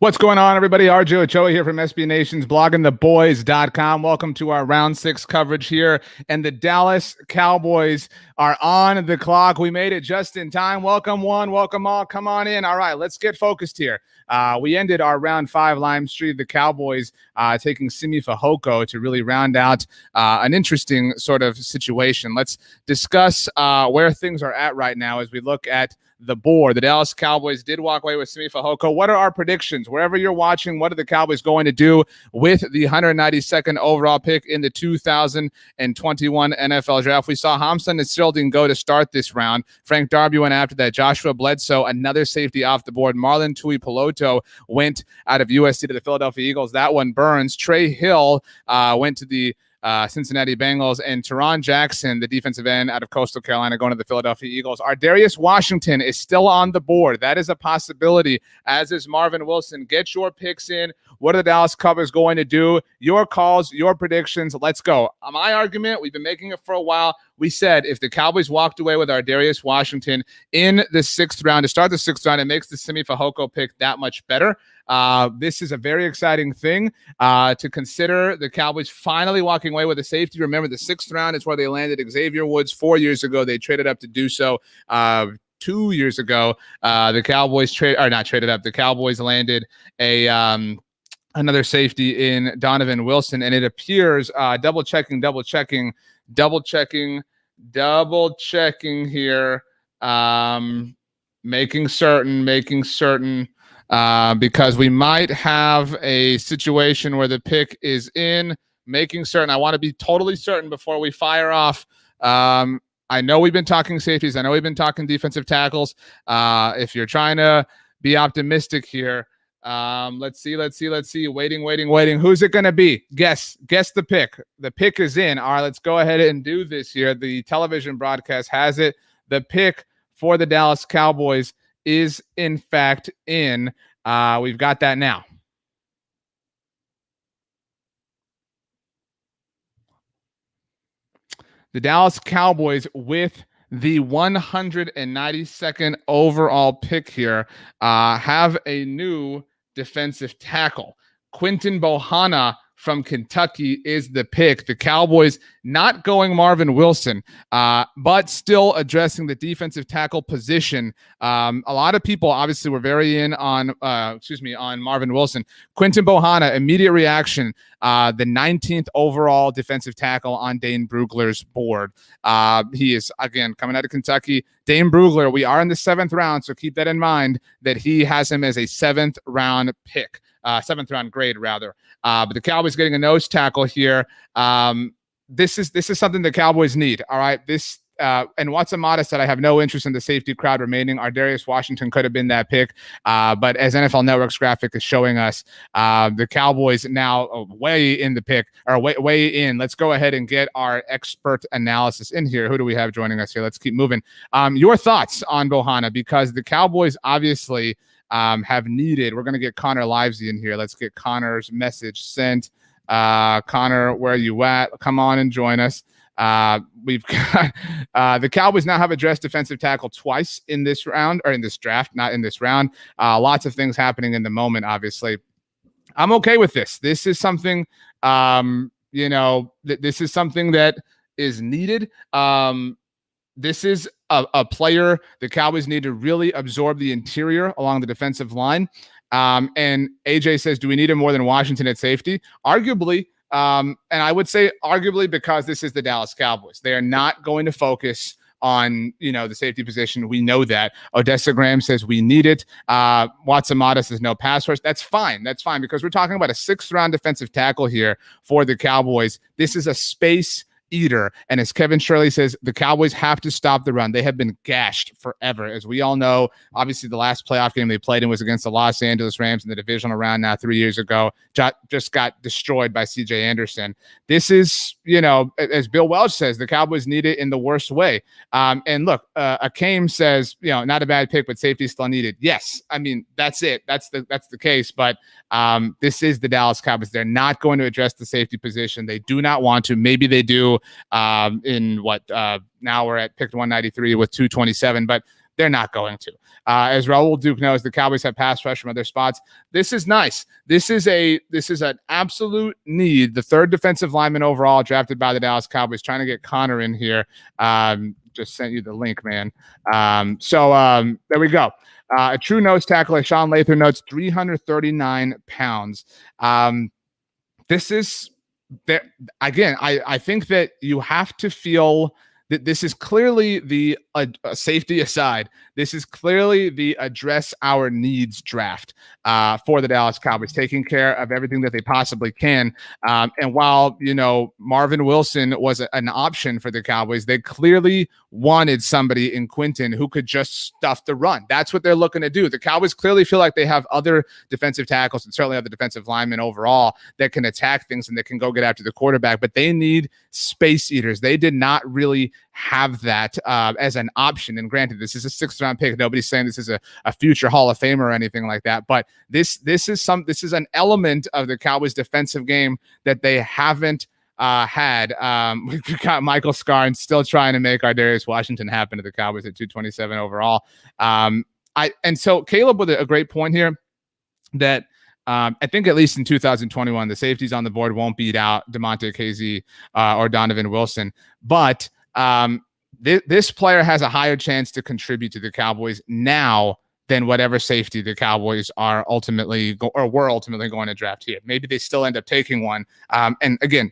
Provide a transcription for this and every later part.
What's going on, everybody? RJ Ochoa here from SB Nation's bloggingtheboys.com. Welcome to our round 6 coverage here. And the Dallas Cowboys are on the clock. We made it just in time. Welcome one, welcome all. Come on in. All right, let's get focused here. We ended our round 5 live stream. The Cowboys taking Simi Fehoko to really round out an interesting sort of situation. Let's discuss where things are at right now as we look at the board. The Dallas Cowboys did walk away with Simi Fehoko. What are our predictions? Wherever you're watching, what are the Cowboys going to do with the 192nd overall pick in the 2021 NFL Draft? We saw Hamza Nasirildeen go to start this round. Frank Darby went after that. Joshua Bledsoe, another safety off the board. Marlon Tuipulotu went out of USC to the Philadelphia Eagles. That one burns. Trey Hill went to the Cincinnati Bengals, and Teron Jackson, the defensive end out of Coastal Carolina, going to the Philadelphia Eagles. Darius Washington is still on the board. That is a possibility, as is Marvin Wilson. Get your picks in. What are the Dallas Cowboys going to do? Your calls, your predictions. Let's go. My argument, we've been making it for a while. We said if the Cowboys walked away with Darius Washington in the 6th round, to start the 6th round, it makes the Simi Fehoko pick that much better. This is a very exciting thing to consider. The Cowboys finally walking away with a safety. Remember, the 6th round is where they landed Xavier Woods 4 years ago. They traded up to do so 2 years ago. The Cowboys The Cowboys landed another safety in Donovan Wilson, and it appears double checking here, making certain. Because we might have a situation where the pick is in, making certain. I want to be totally certain before we fire off. I know we've been talking safeties. I know we've been talking defensive tackles. If you're trying to be optimistic here, let's see. Waiting. Who's it going to be? Guess the pick. The pick is in. All right, let's go ahead and do this here. The television broadcast has it. The pick for the Dallas Cowboys is in fact in. We've got that now. The Dallas Cowboys with the 192nd overall pick here have a new defensive tackle. Quinton Bohanna from Kentucky is the pick. The Cowboys not going Marvin Wilson, but still addressing the defensive tackle position. A lot of people obviously were very in on Marvin Wilson. Quinton Bohanna, immediate reaction, the 19th overall defensive tackle on Dane Brugler's board. He is, again, coming out of Kentucky. Dane Brugler, we are in the 7th round, so keep that in mind that he has him as a 7th round pick. 7th round grade rather. But the Cowboys getting a nose tackle here. This is something the Cowboys need. All right. And Watsamata said, I have no interest in the safety crowd remaining. Darius Washington could have been that pick. But as NFL Network's graphic is showing us, the Cowboys now way in the pick, or way in. Let's go ahead and get our expert analysis in here. Who do we have joining us here? Let's keep moving. Your thoughts on Bohanna, because the Cowboys obviously have needed. We're going to get Connor Livesay in here. Let's get Connor's message sent. Connor, where are you at? Come on and join us. We've got the Cowboys now have addressed defensive tackle twice in this round, or in this draft, not in this round. Lots of things happening in the moment, obviously. I'm okay with this. This is something, this is something that is needed. This is a player the Cowboys need to really absorb the interior along the defensive line. And AJ says, do we need him more than Washington at safety? Arguably, and I would say arguably, because this is the Dallas Cowboys. They are not going to focus on, the safety position. We know that. Odessa Graham says we need it. Watsamata says no pass rush. That's fine. Because we're talking about a 6th round defensive tackle here for the Cowboys. This is a space eater. And as Kevin Shirley says, the Cowboys have to stop the run. They have been gashed forever. As we all know, obviously the last playoff game they played in was against the Los Angeles Rams in the divisional round now 3 years ago. Just got destroyed by CJ Anderson. This is, as Bill Welch says, the Cowboys need it in the worst way. And look, Akame says, not a bad pick, but safety still needed. Yes. I mean, that's it. That's the case. But this is the Dallas Cowboys. They're not going to address the safety position. They do not want to. Maybe they do now we're at pick 193 with 227. But They're not going to. As Raul Duke knows, the Cowboys have pass rush from other spots. This is nice. This is an absolute need. The third defensive lineman overall drafted by the Dallas Cowboys. Trying to get Connor in here. Just sent you the link, man. There we go. A true nose tackle, Sean Lather notes, 339 pounds. This is there again. I think that you have to feel that this is clearly the safety aside. This is clearly the address our needs draft for the Dallas Cowboys, taking care of everything that they possibly can. And while, Marvin Wilson was an option for the Cowboys, they clearly wanted somebody in Quentin who could just stuff the run. That's what they're looking to do. The Cowboys clearly feel like they have other defensive tackles and certainly other defensive linemen overall that can attack things and that can go get after the quarterback, but they need space eaters. They did not really have that as an option. And granted, this is a 6th round pick. Nobody's saying this is a future Hall of Famer or anything like that. But this is an element of the Cowboys defensive game that they haven't had. We've got Michael Scarn still trying to make our Darius Washington happen to the Cowboys at 227 overall. So Caleb with a great point here that I think at least in 2021, the safeties on the board won't beat out DeMonte Casey or Donovan Wilson. But this player has a higher chance to contribute to the Cowboys now than whatever safety the Cowboys are ultimately were ultimately going to draft here. Maybe they still end up taking one. And again,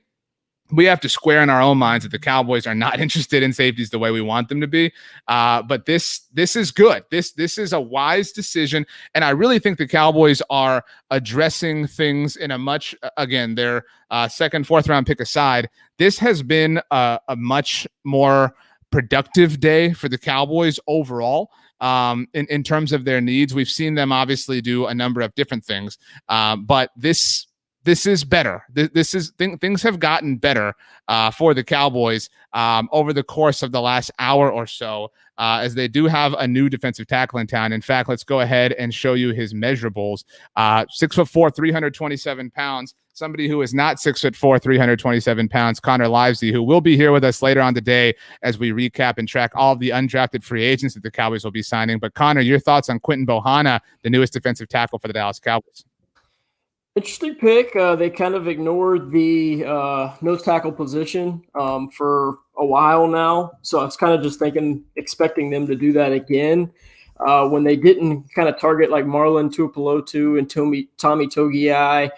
we have to square in our own minds that the Cowboys are not interested in safeties the way we want them to be. But this is good. This is a wise decision. And I really think the Cowboys are addressing things in a much, again, their second, 4th round pick aside, this has been a much more productive day for the Cowboys overall. In terms of their needs, we've seen them obviously do a number of different things. But this is better. Things have gotten better for the Cowboys over the course of the last hour or so, as they do have a new defensive tackle in town. In fact, let's go ahead and show you his measurables. 6'4", 327 pounds. Somebody who is not 6'4", 327 pounds, Connor Livesay, who will be here with us later on today as we recap and track all of the undrafted free agents that the Cowboys will be signing. But Connor, your thoughts on Quinton Bohanna, the newest defensive tackle for the Dallas Cowboys? Interesting pick. They kind of ignored the nose tackle position for a while now. So I was kind of just expecting them to do that again. When they didn't kind of target like Marlon Tuipulotu and Tommy Togiai,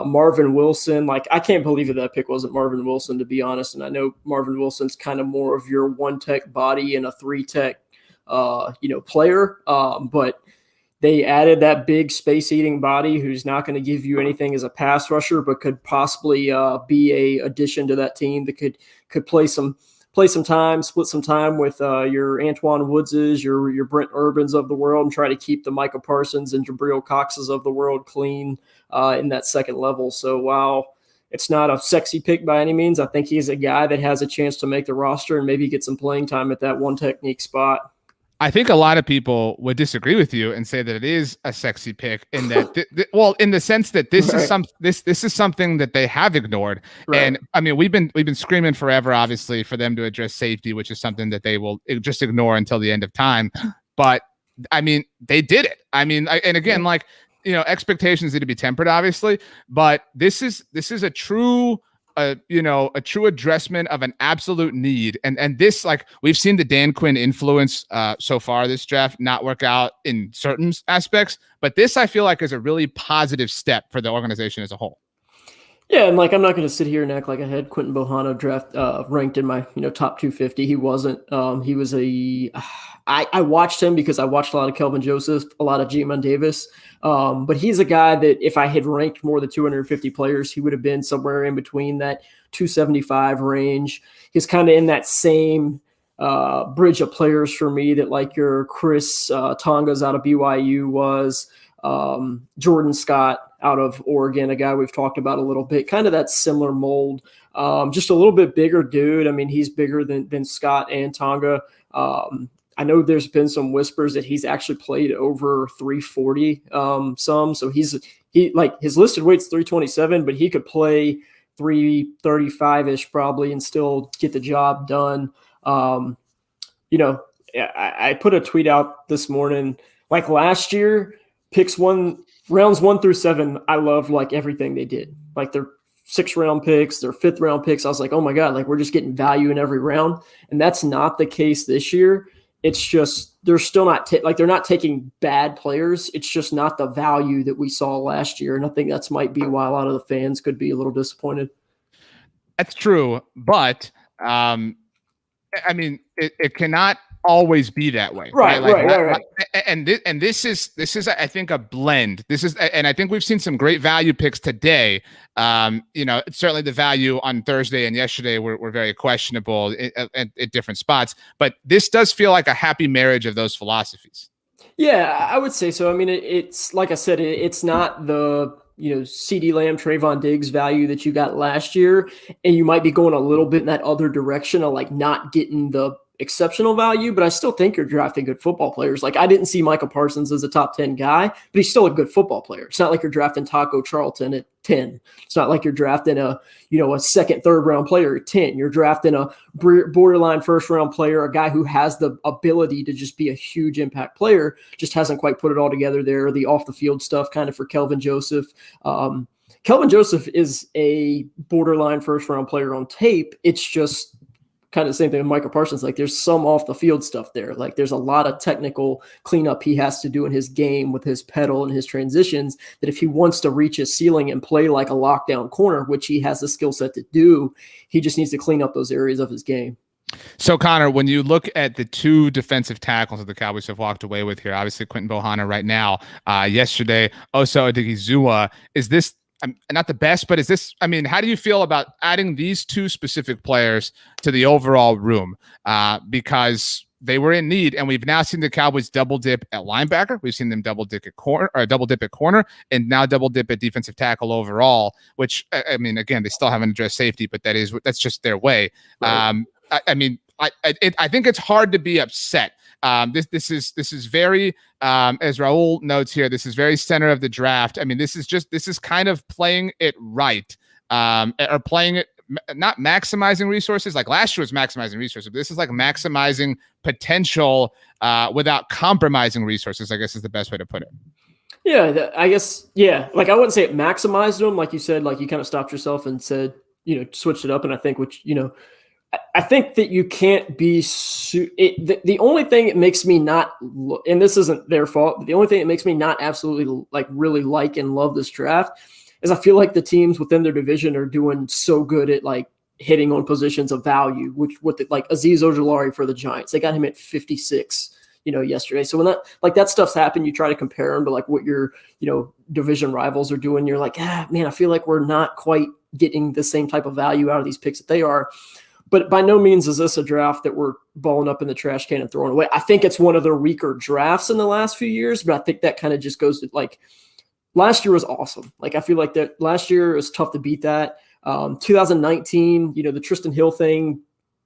Marvin Wilson. Like, I can't believe that pick wasn't Marvin Wilson, to be honest. And I know Marvin Wilson's kind of more of your 1-tech body and a 3-tech, player. But they added that big space-eating body who's not going to give you anything as a pass rusher, but could possibly be a addition to that team that could play some time, split some time with your Antoine Woodses, your Brent Urbans of the world, and try to keep the Micah Parsons and Jabril Coxes of the world clean in that second level. So while it's not a sexy pick by any means, I think he's a guy that has a chance to make the roster and maybe get some playing time at that 1-technique spot. I think a lot of people would disagree with you and say that it is a sexy pick in that, in the sense that this is something that they have ignored. Right. And I mean, we've been screaming forever, obviously, for them to address safety, which is something that they will just ignore until the end of time. But I mean, they did it. I mean, and again, expectations need to be tempered, obviously, but this is a true. A true addressment of an absolute need. And this, we've seen the Dan Quinn influence so far this draft not work out in certain aspects, but this I feel like is a really positive step for the organization as a whole. Yeah, and I'm not going to sit here and act like I had Quinton Bohanna draft ranked in my top 250. He wasn't. He was I watched him because I watched a lot of Kelvin Joseph, a lot of Jamin Davis. But he's a guy that if I had ranked more than 250 players, he would have been somewhere in between that 275 range. He's kind of in that same bridge of players for me that your Chris Tongas out of BYU was, Jordan Scott out of Oregon, a guy we've talked about a little bit, kind of that similar mold, just a little bit bigger dude. I mean, he's bigger than Scott and Tonga. I know there's been some whispers that he's actually played over 340 so he his listed weight's 327, but he could play 335-ish probably and still get the job done. Yeah, I put a tweet out this morning. Like last year, rounds 1 through 7, I loved like everything they did. Like their 6th round picks, their 5th round picks. I was like, oh my God, like we're just getting value in every round. And that's not the case this year. It's just they're still not they're not taking bad players. It's just not the value that we saw last year. And I think that's might be why a lot of the fans could be a little disappointed. That's true, but I mean, it cannot always be that way, right? Right. And this is I think a blend. And I think we've seen some great value picks today. Certainly the value on Thursday and yesterday were very questionable at different spots, but this does feel like a happy marriage of those philosophies. Yeah, I would say so. I mean, it's like I said, it's not the CeeDee Lamb, Trayvon Diggs value that you got last year, and you might be going a little bit in that other direction of like not getting the exceptional value, but I still think you're drafting good football players. Like I didn't see Micah Parsons as a top 10 guy, but he's still a good football player. It's not like you're drafting Taco Charlton at 10. It's not like you're drafting a 2nd, 3rd round player at 10. You're drafting a borderline 1st round player, a guy who has the ability to just be a huge impact player, just hasn't quite put it all together there. The off the field stuff kind of for Kelvin Joseph. Kelvin Joseph is a borderline 1st round player on tape. It's just kind of the same thing with Micah Parsons. Like there's some off the field stuff there. Like there's a lot of technical cleanup he has to do in his game with his pedal and his transitions that if he wants to reach his ceiling and play like a lockdown corner, which he has the skill set to do, he just needs to clean up those areas of his game. So Connor, when you look at the 2 defensive tackles that the Cowboys have walked away with here, obviously Quinton Bohanna right now, yesterday, Oso Odigizua, is this not the best, but is this, I mean, how do you feel about adding these 2 specific players to the overall room? Because they were in need, and we've now seen the Cowboys double dip at linebacker. We've seen them double dip at corner, and now double dip at defensive tackle overall, which, I mean, again, they still haven't addressed safety, but that's just their way. Right. I think it's hard to be upset. This is very, as Raul notes here, this is very center of the draft. I mean, this is kind of playing it right, or playing it, not maximizing resources. Like last year was maximizing resources, but this is like maximizing potential without compromising resources, I guess is the best way to put it. Yeah, I guess, yeah. Like I wouldn't say it maximized them. Like you said, like you kind of stopped yourself and said, switched it up. And I think, I think that you can't be the only thing that makes me not, and this isn't their fault, but the only thing that makes me not absolutely really like and love this draft is I feel like the teams within their division are doing so good at like hitting on positions of value, like Azeez Ojulari for the Giants. They got him at 56, yesterday. So when that stuff's happened, you try to compare them to like what your, division rivals are doing. You're like, man, I feel like we're not quite getting the same type of value out of these picks that they are. But by no means is this a draft that we're balling up in the trash can and throwing away. I think it's one of their weaker drafts in the last few years, but I think that kind of just goes to like last year was awesome. Like I feel like that last year is tough to beat that. 2019, the Tristan Hill thing,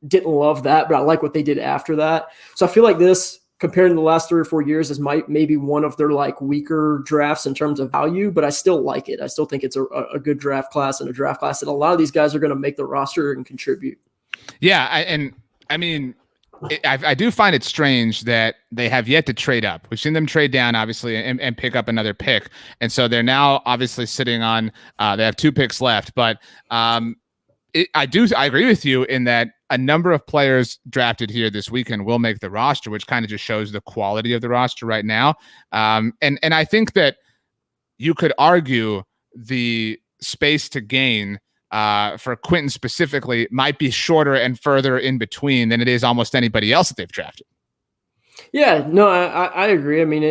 didn't love that, but I like what they did after that. So I feel like this, compared to the last 3 or 4 years, is maybe one of their like weaker drafts in terms of value, but I still like it. I still think it's a good draft class and a draft class that a lot of these guys are going to make the roster and contribute. Yeah, I do find it strange that they have yet to trade up. We've seen them trade down, obviously, and pick up another pick. And so they're now obviously sitting on, they have 2 picks left. But I agree with you in that a number of players drafted here this weekend will make the roster, which kind of just shows the quality of the roster right now. And I think that you could argue the space to gain for Quentin specifically might be shorter and further in between than it is almost anybody else that they've drafted. Yeah, no, I agree. I mean,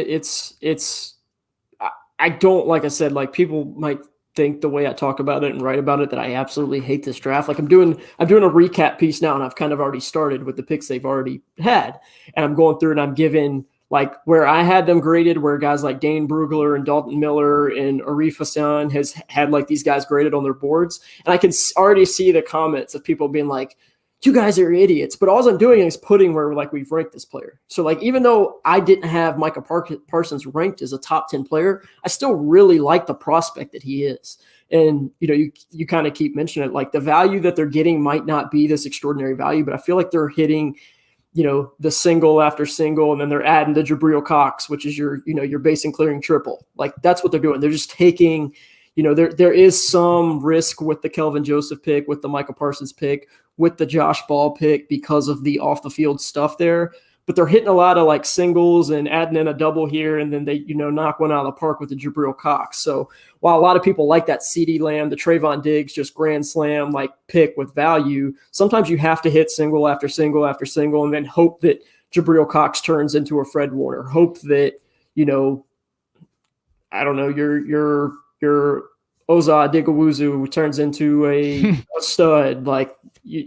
I don't, like I said, like people might think the way I talk about it and write about it that I absolutely hate this draft. Like I'm doing a recap piece now, and I've kind of already started with the picks they've already had, and I'm going through and I'm giving like where I had them graded, where guys like Dane Brugler and Dalton Miller and Arif Hassan has had like these guys graded on their boards. And I can already see the comments of people being like, you guys are idiots. But all I'm doing is putting where like we've ranked this player. So like, even though I didn't have Micah Parsons ranked as a top 10 player, I still really like the prospect that he is. And, you kind of keep mentioning it, like the value that they're getting might not be this extraordinary value, but I feel like they're hitting the single after single, and then they're adding the Jabril Cox, which is your base and clearing triple. Like that's what they're doing. They're just taking, there is some risk with the Kelvin Joseph pick, with the Micah Parsons pick, with the Josh Ball pick because of the off the field stuff there. But they're hitting a lot of like singles and adding in a double here, and then they, knock one out of the park with the Jabril Cox. So while a lot of people like that CeeDee Lamb, the Trayvon Diggs, just grand slam like pick with value, sometimes you have to hit single after single after single, and then hope that Jabril Cox turns into a Fred Warner. Hope that, I don't know, your Oza Digawuzu turns into a stud. Like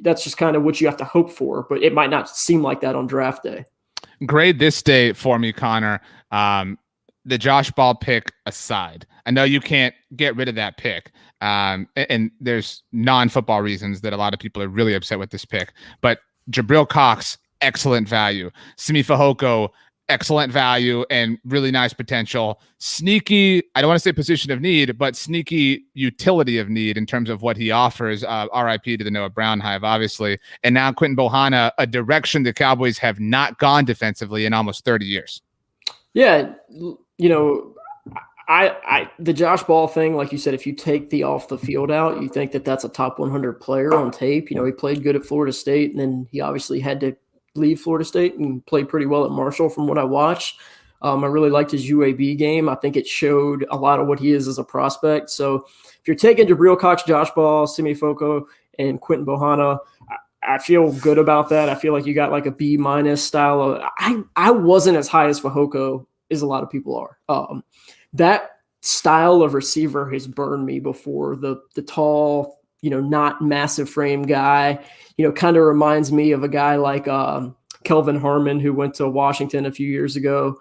that's just kind of what you have to hope for, but it might not seem like that on draft day. Grade this day for me, Connor. The Josh Ball pick aside, I know you can't get rid of that pick. And there's non-football reasons that a lot of people are really upset with this pick, but Jabril Cox, excellent value. Simi Fehoko, excellent value and really nice potential. Sneaky, I don't want to say position of need, but sneaky utility of need in terms of what he offers. RIP to the Noah Brown hive, obviously. And now Quinton Bohanna, a direction the Cowboys have not gone defensively in almost 30 years. Yeah, the Josh Ball thing, like you said, if you take the off the field out, you think that that's a top 100 player on tape. He played good at Florida State, and then he obviously had to leave Florida State and played pretty well at Marshall from what I watched. I really liked his UAB game. I think it showed a lot of what he is as a prospect. So if you're taking Jabril Cox, Josh Ball, Simi Fehoko, and Quinton Bohanna, I feel good about that. I feel like you got like a B- style of. I wasn't as high as Fehoko as a lot of people are. That style of receiver has burned me before. The tall, not massive frame guy, kind of reminds me of a guy like Kelvin Harmon, who went to Washington a few years ago.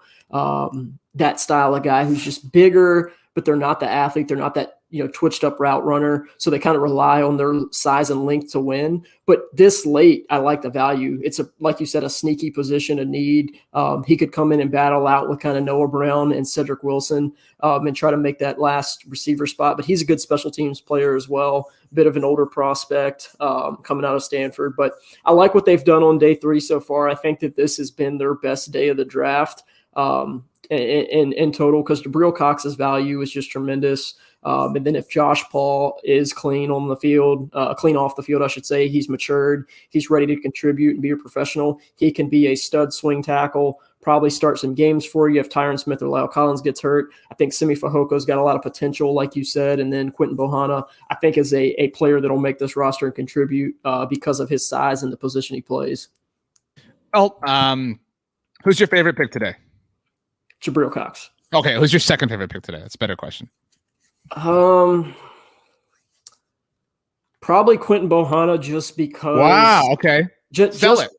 That style of guy who's just bigger, but they're not the athlete. They're not that, twitched up route runner. So they kind of rely on their size and length to win. But this late, I like the value. It's like you said, a sneaky position of need. He could come in and battle out with kind of Noah Brown and Cedric Wilson and try to make that last receiver spot. But he's a good special teams player as well. Bit of an older prospect coming out of Stanford. But I like what they've done on day 3 so far. I think that this has been their best day of the draft in total, because Jabril Cox's value is just tremendous. And then if Josh Paul is clean on the field, clean off the field, I should say, he's matured, he's ready to contribute and be a professional. He can be a stud swing tackle, probably start some games for you if Tyron Smith or Lyle Collins gets hurt. I think Simi Fehoko's got a lot of potential, like you said. And then Quinton Bohanna, I think, is a player that'll make this roster and contribute because of his size and the position he plays. Well, who's your favorite pick today? Jabril Cox. Okay, who's your second favorite pick today? That's a better question. Probably Quinton Bohanna, just because. Wow. Okay. Sell it.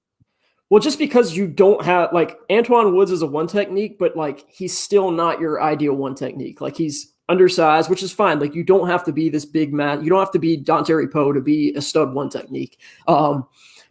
Well, just because you don't have, like, Antoine Woods is a one technique, but like he's still not your ideal one technique. Like, he's undersized, which is fine. Like, you don't have to be this big man. You don't have to be Dontari Poe to be a stud one technique.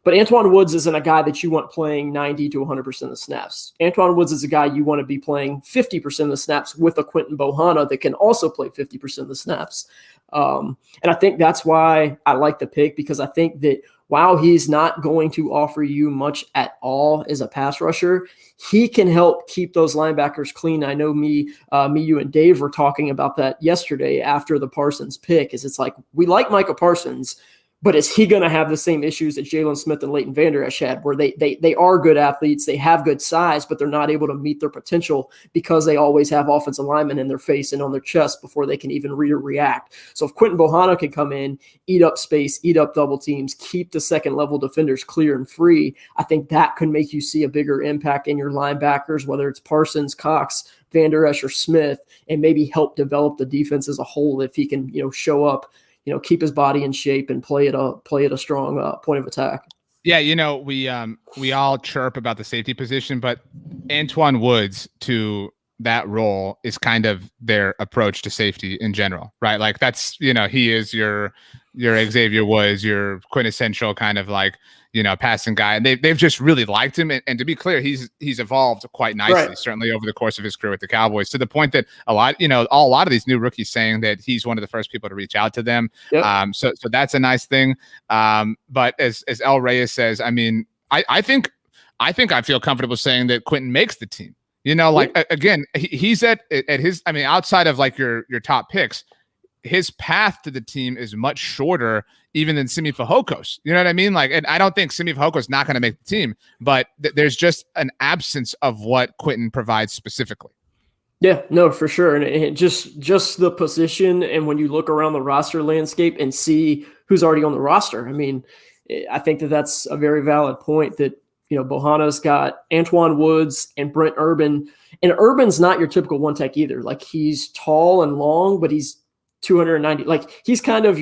But Antoine Woods isn't a guy that you want playing 90 to 100% of the snaps. Antoine Woods is a guy you want to be playing 50% of the snaps with a Quinton Bohanna that can also play 50% of the snaps. And I think that's why I like the pick, because I think that while he's not going to offer you much at all as a pass rusher, he can help keep those linebackers clean. I know you and Dave were talking about that yesterday after the Parsons pick. It's like, we like Micah Parsons, but is he going to have the same issues that Jalen Smith and Leighton Vander Esch had, where they are good athletes, they have good size, but they're not able to meet their potential because they always have offensive linemen in their face and on their chest before they can even react. So if Quinton Bohanna can come in, eat up space, eat up double teams, keep the second level defenders clear and free, I think that could make you see a bigger impact in your linebackers, whether it's Parsons, Cox, Vander Esch, or Smith, and maybe help develop the defense as a whole if he can, show up, keep his body in shape and play at a strong point of attack. Yeah, we all chirp about the safety position, but Antoine Woods to that role is kind of their approach to safety in general, right? Like that's, he is your Xavier Woods, your quintessential kind of like, passing guy. And they've just really liked him. And to be clear, he's evolved quite nicely, right, certainly over the course of his career with the Cowboys, to the point that a lot of these new rookies saying that he's one of the first people to reach out to them. Yep. So that's a nice thing. But as El Reyes says, I mean, I think I think I feel comfortable saying that Quinton makes the team. You know, like again, he's at his. I mean, outside of like your top picks, his path to the team is much shorter even than Simi Fehokos. You know what I mean? Like, and I don't think Simi Fehokos is not going to make the team, but there's just an absence of what Quinton provides specifically. Yeah, no, for sure. And just the position, and when you look around the roster landscape and see who's already on the roster, I mean, I think that's a very valid point that, Bohanna's got Antoine Woods and Brent Urban, and Urban's not your typical one tech either. Like, he's tall and long, but he's 290. Like, he's kind of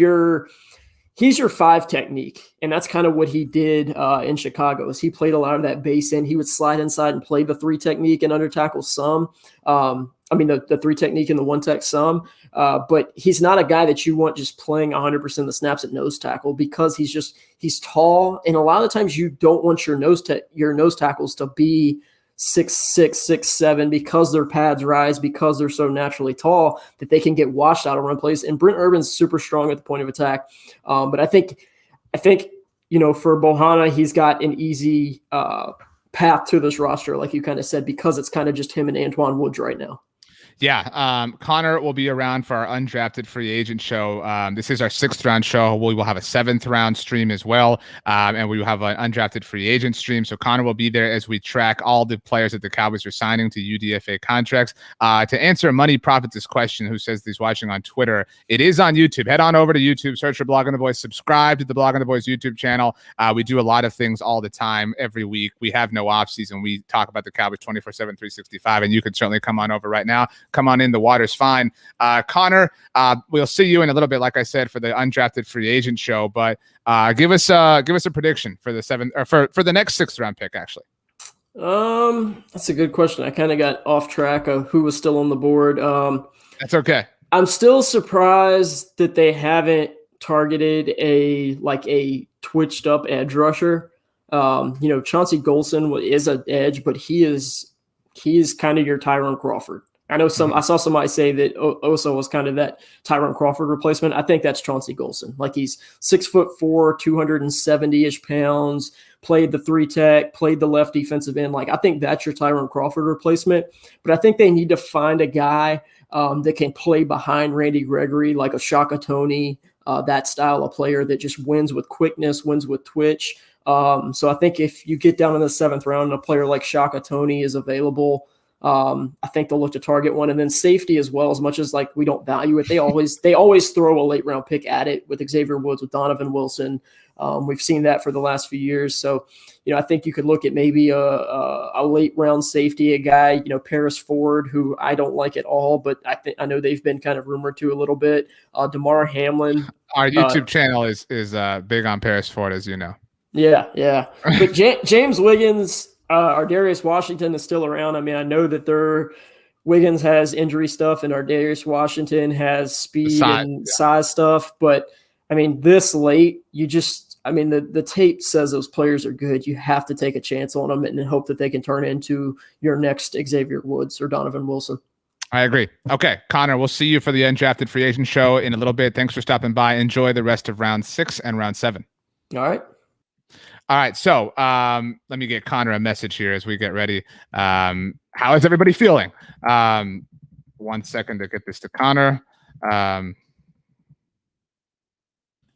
he's your 5 technique. And that's kind of what he did in Chicago, is he played a lot of that base end. He would slide inside and play the 3 technique and under tackle some. The 3 technique and the 1 tech some. But he's not a guy that you want just playing 100% of the snaps at nose tackle, because he's tall. And a lot of the times you don't want your nose tackles to be 6'6", 6'7", because their pads rise, because they're so naturally tall that they can get washed out of run plays. And Brent Urban's super strong at the point of attack. But I think, for Bohanna, he's got an easy path to this roster, like you kind of said, because it's kind of just him and Antoine Woods right now. Yeah, Connor will be around for our undrafted free agent show. This is our 6th round show. We will have a 7th round stream as well, and we will have an undrafted free agent stream. So Connor will be there as we track all the players that the Cowboys are signing to UDFA contracts. To answer Money Profits' question, who says he's watching on Twitter, it is on YouTube. Head on over to YouTube, search for Blogging the Boys, subscribe to the Blogging the Boys YouTube channel. We do a lot of things all the time, every week. We have no off season. We talk about the Cowboys 24/7, 365, and you can certainly come on over right now. Come on in, the water's fine. Connor, we'll see you in a little bit, like I said, for the undrafted free agent show. But give us a prediction for the 7th, or for the next 6th round pick, actually. That's a good question. I kind of got off track of who was still on the board. That's okay. I'm still surprised that they haven't targeted a twitched up edge rusher. Chauncey Golson is an edge, but he is kind of your Tyrone Crawford. I know I saw somebody say that Ochoa was kind of that Tyrone Crawford replacement. I think that's Chauncey Golson. Like, he's 6'4", 270-ish pounds, played the 3 tech, played the left defensive end. Like, I think that's your Tyrone Crawford replacement. But I think they need to find a guy that can play behind Randy Gregory, like a Shaka Toney, that style of player that just wins with quickness, wins with twitch. So I think if you get down in the 7th round and a player like Shaka Toney is available, I think they'll look to target one. And then safety as well, as much as like we don't value it, they always throw a late round pick at it with Xavier Woods, with Donovan Wilson. We've seen that for the last few years. So, I think you could look at maybe a late round safety, a guy, Paris Ford, who I don't like at all, but I know they've been kind of rumored to a little bit. Damar Hamlin. Our YouTube channel is big on Paris Ford, as you know. Yeah. But James Wiggins, Ardarius Washington is still around. I mean, I know that Wiggins has injury stuff and Ardarius Washington has speed and size stuff. But, I mean, this late, the tape says those players are good. You have to take a chance on them and hope that they can turn into your next Xavier Woods or Donovan Wilson. I agree. Okay, Connor, we'll see you for the undrafted free agent show in a little bit. Thanks for stopping by. Enjoy the rest of round 6 and round 7. All right. So let me get Connor a message here as we get ready. How is everybody feeling? 1 second to get this to Connor. All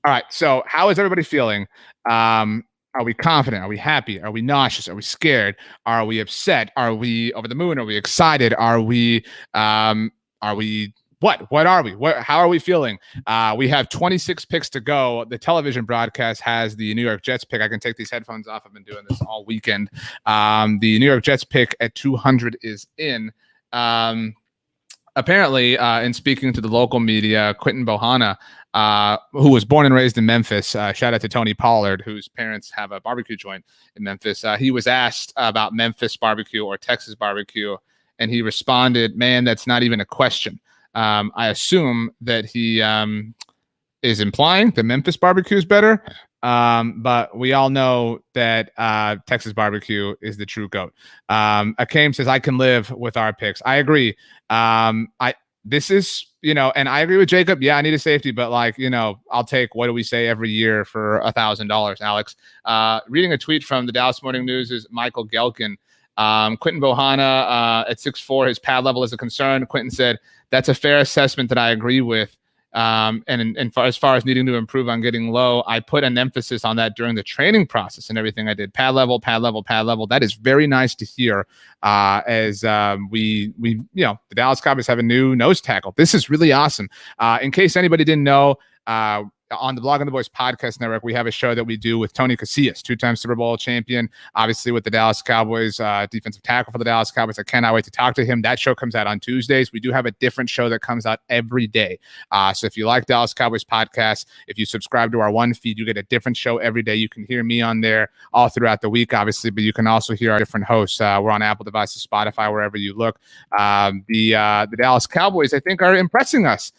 right. So how is everybody feeling? Are we confident? Are we happy? Are we nauseous? Are we scared? Are we upset? Are we over the moon? Are we excited? Are we what are we? How are we feeling? We have 26 picks to go. The television broadcast has the New York Jets pick. I can take these headphones off. I've been doing this all weekend. The New York Jets pick at 200 is in. Apparently, in speaking to the local media, Quinton Bohanna, who was born and raised in Memphis, shout out to Tony Pollard, whose parents have a barbecue joint in Memphis. He was asked about Memphis barbecue or Texas barbecue, and he responded, "Man, that's not even a question." I assume that he is implying that Memphis barbecue is better, but we all know that Texas barbecue is the true GOAT. Akeem says, I can live with our picks. I agree. This is and I agree with Jacob. Yeah, I need a safety, but I'll take, what do we say, every year for $1,000, Alex. Reading a tweet from the Dallas Morning News is Michael Gelkin. Quinton Bohanna at 6'4", his pad level is a concern. Quentin said, that's a fair assessment that I agree with. As far as needing to improve on getting low, I put an emphasis on that during the training process and everything I did. Pad level. That is very nice to hear. The Dallas Cowboys have a new nose tackle. This is really awesome. In case anybody didn't know, on the Blog on the Boys podcast network, we have a show that we do with Tony Casillas, two-time Super Bowl champion, obviously with the Dallas Cowboys, defensive tackle for the Dallas Cowboys. I cannot wait to talk to him. That show comes out on Tuesdays. We do have a different show that comes out every day. So if you like Dallas Cowboys podcasts, if you subscribe to our one feed, you get a different show every day. You can hear me on there all throughout the week, obviously, but you can also hear our different hosts. We're on Apple devices, Spotify, wherever you look. The Dallas Cowboys, I think, are impressing us.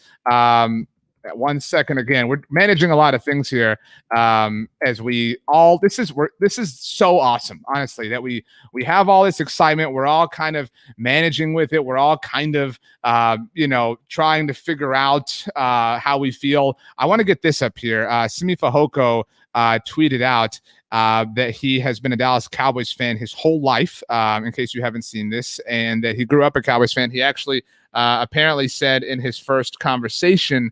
1 second again. We're managing a lot of things here. This is so awesome, honestly, that we have all this excitement. We're all kind of managing with it. We're all kind of trying to figure out how we feel. I want to get this up here. Simi Fehoko tweeted out that he has been a Dallas Cowboys fan his whole life, in case you haven't seen this, and that he grew up a Cowboys fan. He actually apparently said in his first conversation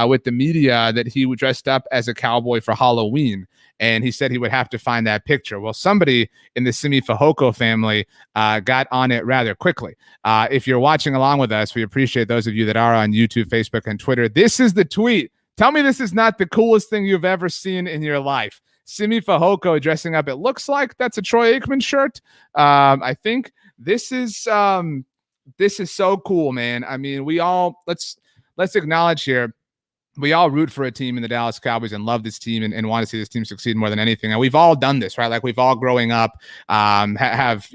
with the media that he dressed up as a cowboy for Halloween, and he said he would have to find that picture. Well, somebody in the Simi Fehoko family got on it rather quickly. If you're watching along with us, we appreciate those of you that are on YouTube, Facebook, and Twitter. This is the tweet. Tell me this is not the coolest thing you've ever seen in your life. Simi Fehoko dressing up. It looks like that's a Troy Aikman shirt. I think this is so cool, man. I mean, let's acknowledge here. We all root for a team in the Dallas Cowboys and love this team and want to see this team succeed more than anything. And we've all done this, right? Like, we've all growing up have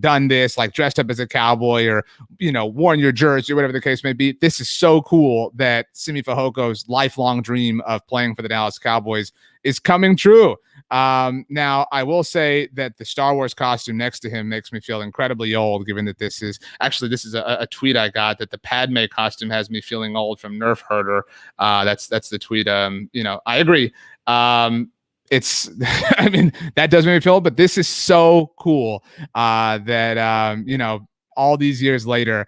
done this, like dressed up as a cowboy or, worn your jersey or whatever the case may be. This is so cool that Simi Fehoko's lifelong dream of playing for the Dallas Cowboys is coming true. Now, I will say that the Star Wars costume next to him makes me feel incredibly old, given that this is a tweet I got that the Padme costume has me feeling old from Nerf Herder. That's the tweet. I agree. It's, I mean, that does make me feel old, but this is so cool that, all these years later,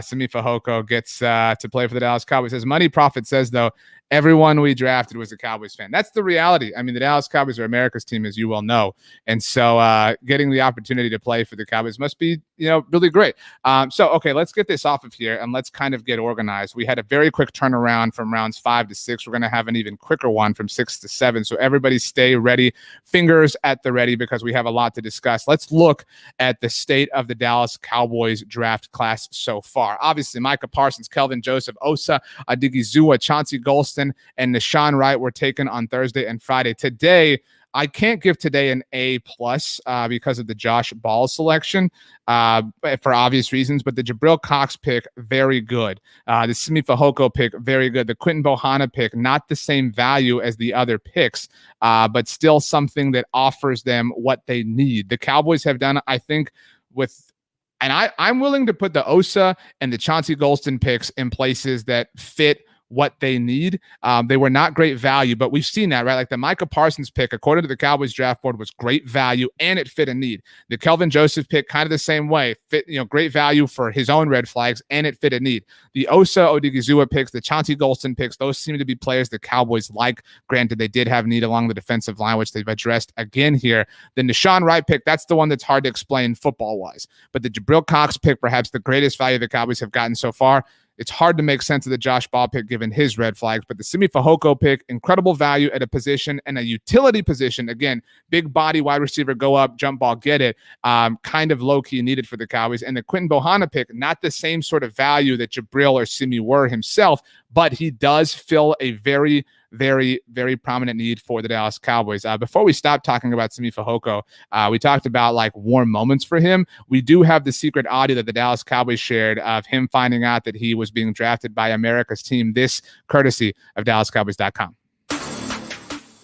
Simi Fehoko gets to play for the Dallas Cowboys. As Money Profit says, though, everyone we drafted was a Cowboys fan. That's the reality. I mean, the Dallas Cowboys are America's team, as you well know. And so getting the opportunity to play for the Cowboys must be, really great. Okay, let's get this off of here and let's kind of get organized. We had a very quick turnaround from rounds 5 to 6. We're going to have an even quicker one from 6 to 7. So everybody stay ready, fingers at the ready, because we have a lot to discuss. Let's look at the state of the Dallas Cowboys draft class so far. Obviously, Micah Parsons, Kelvin Joseph, Osa Odighizuwa, Chauncey Golston, and Nashawn Wright were taken on Thursday and Friday. Today, I can't give today an A+ because of the Josh Ball selection for obvious reasons, but the Jabril Cox pick, very good. The Simi Fehoko pick, very good. The Quinton Bohanna pick, not the same value as the other picks, but still something that offers them what they need. The Cowboys have done, I think, I'm willing to put the Osa and the Chauncey Golston picks in places that fit what they need. They were not great value, but we've seen that, right? Like the Micah Parsons pick, according to the Cowboys draft board, was great value and it fit a need. The Kelvin Joseph pick, kind of the same way, fit, great value for his own red flags and it fit a need. The Osa Odighizuwa picks, the Chauncey Golston picks, those seem to be players the Cowboys like. Granted, they did have need along the defensive line, which they've addressed again here. The Nashawn Wright pick, that's the one that's hard to explain football-wise. But the Jabril Cox pick, perhaps the greatest value the Cowboys have gotten so far. It's hard to make sense of the Josh Ball pick given his red flags, but the Simi Fehoko pick, incredible value at a position and a utility position. Again, big body wide receiver, go up, jump ball, get it. Kind of low-key needed for the Cowboys. And the Quinton Bohanna pick, not the same sort of value that Jabril or Simi were himself, but he does fill a very, very, very prominent need for the Dallas Cowboys. Before we stop talking about Simi Fehoko, we talked about like warm moments for him. We do have the secret audio that the Dallas Cowboys shared of him finding out that he was being drafted by America's team. This courtesy of DallasCowboys.com.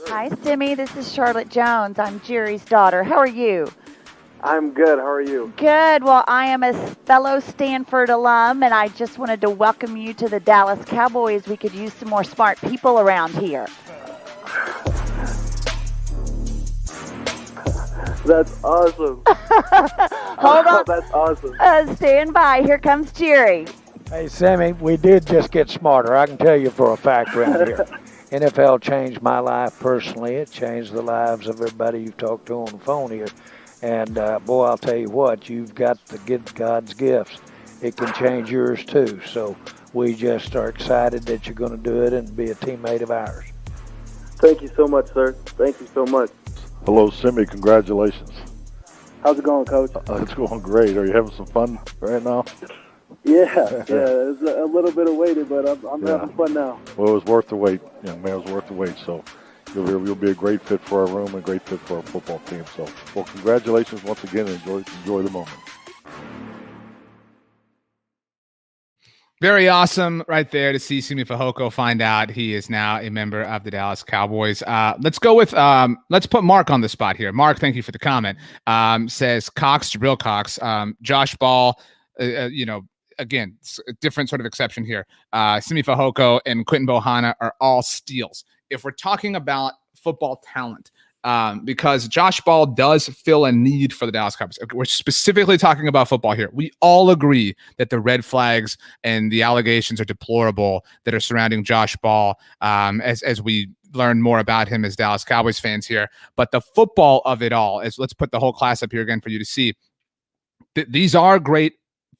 Hi, Simi. This is Charlotte Jones. I'm Jerry's daughter. How are you? I'm good. How are you? Good. Well, I am a fellow Stanford alum, and I just wanted to welcome you to the Dallas Cowboys. We could use some more smart people around here. That's awesome. Hold on. That's awesome. Stand by. Here comes Jerry. Hey, Sammy, we did just get smarter. I can tell you for a fact around here. NFL changed my life personally. It changed the lives of everybody you've talked to on the phone here. And, boy, I'll tell you what, you've got to get God's gifts. It can change yours, too. So we just are excited that you're going to do it and be a teammate of ours. Thank you so much, sir. Thank you so much. Hello, Simi. Congratulations. How's it going, Coach? It's going great. Are you having some fun right now? Yeah. It's a little bit of waiting, but I'm having fun now. Well, it was worth the wait. Young man, it was worth the wait. So you'll be a great fit for our room and a great fit for our football team. So, well, congratulations once again, and enjoy the moment. Very awesome right there to see Simi Fehoko find out he is now a member of the Dallas Cowboys. Let's go with let's put Mark on the spot here. Mark, thank you for the comment. Says Cox, Jabril Cox, Josh Ball, again, it's a different sort of exception here. Simi Fehoko and Quinton Bohanna are all steals. If we're talking about football talent, because Josh Ball does fill a need for the Dallas Cowboys. We're specifically talking about football here. We all agree that the red flags and the allegations are deplorable that are surrounding Josh Ball as we learn more about him as Dallas Cowboys fans here. But the football of it all is, let's put the whole class up here again for you to see. These are great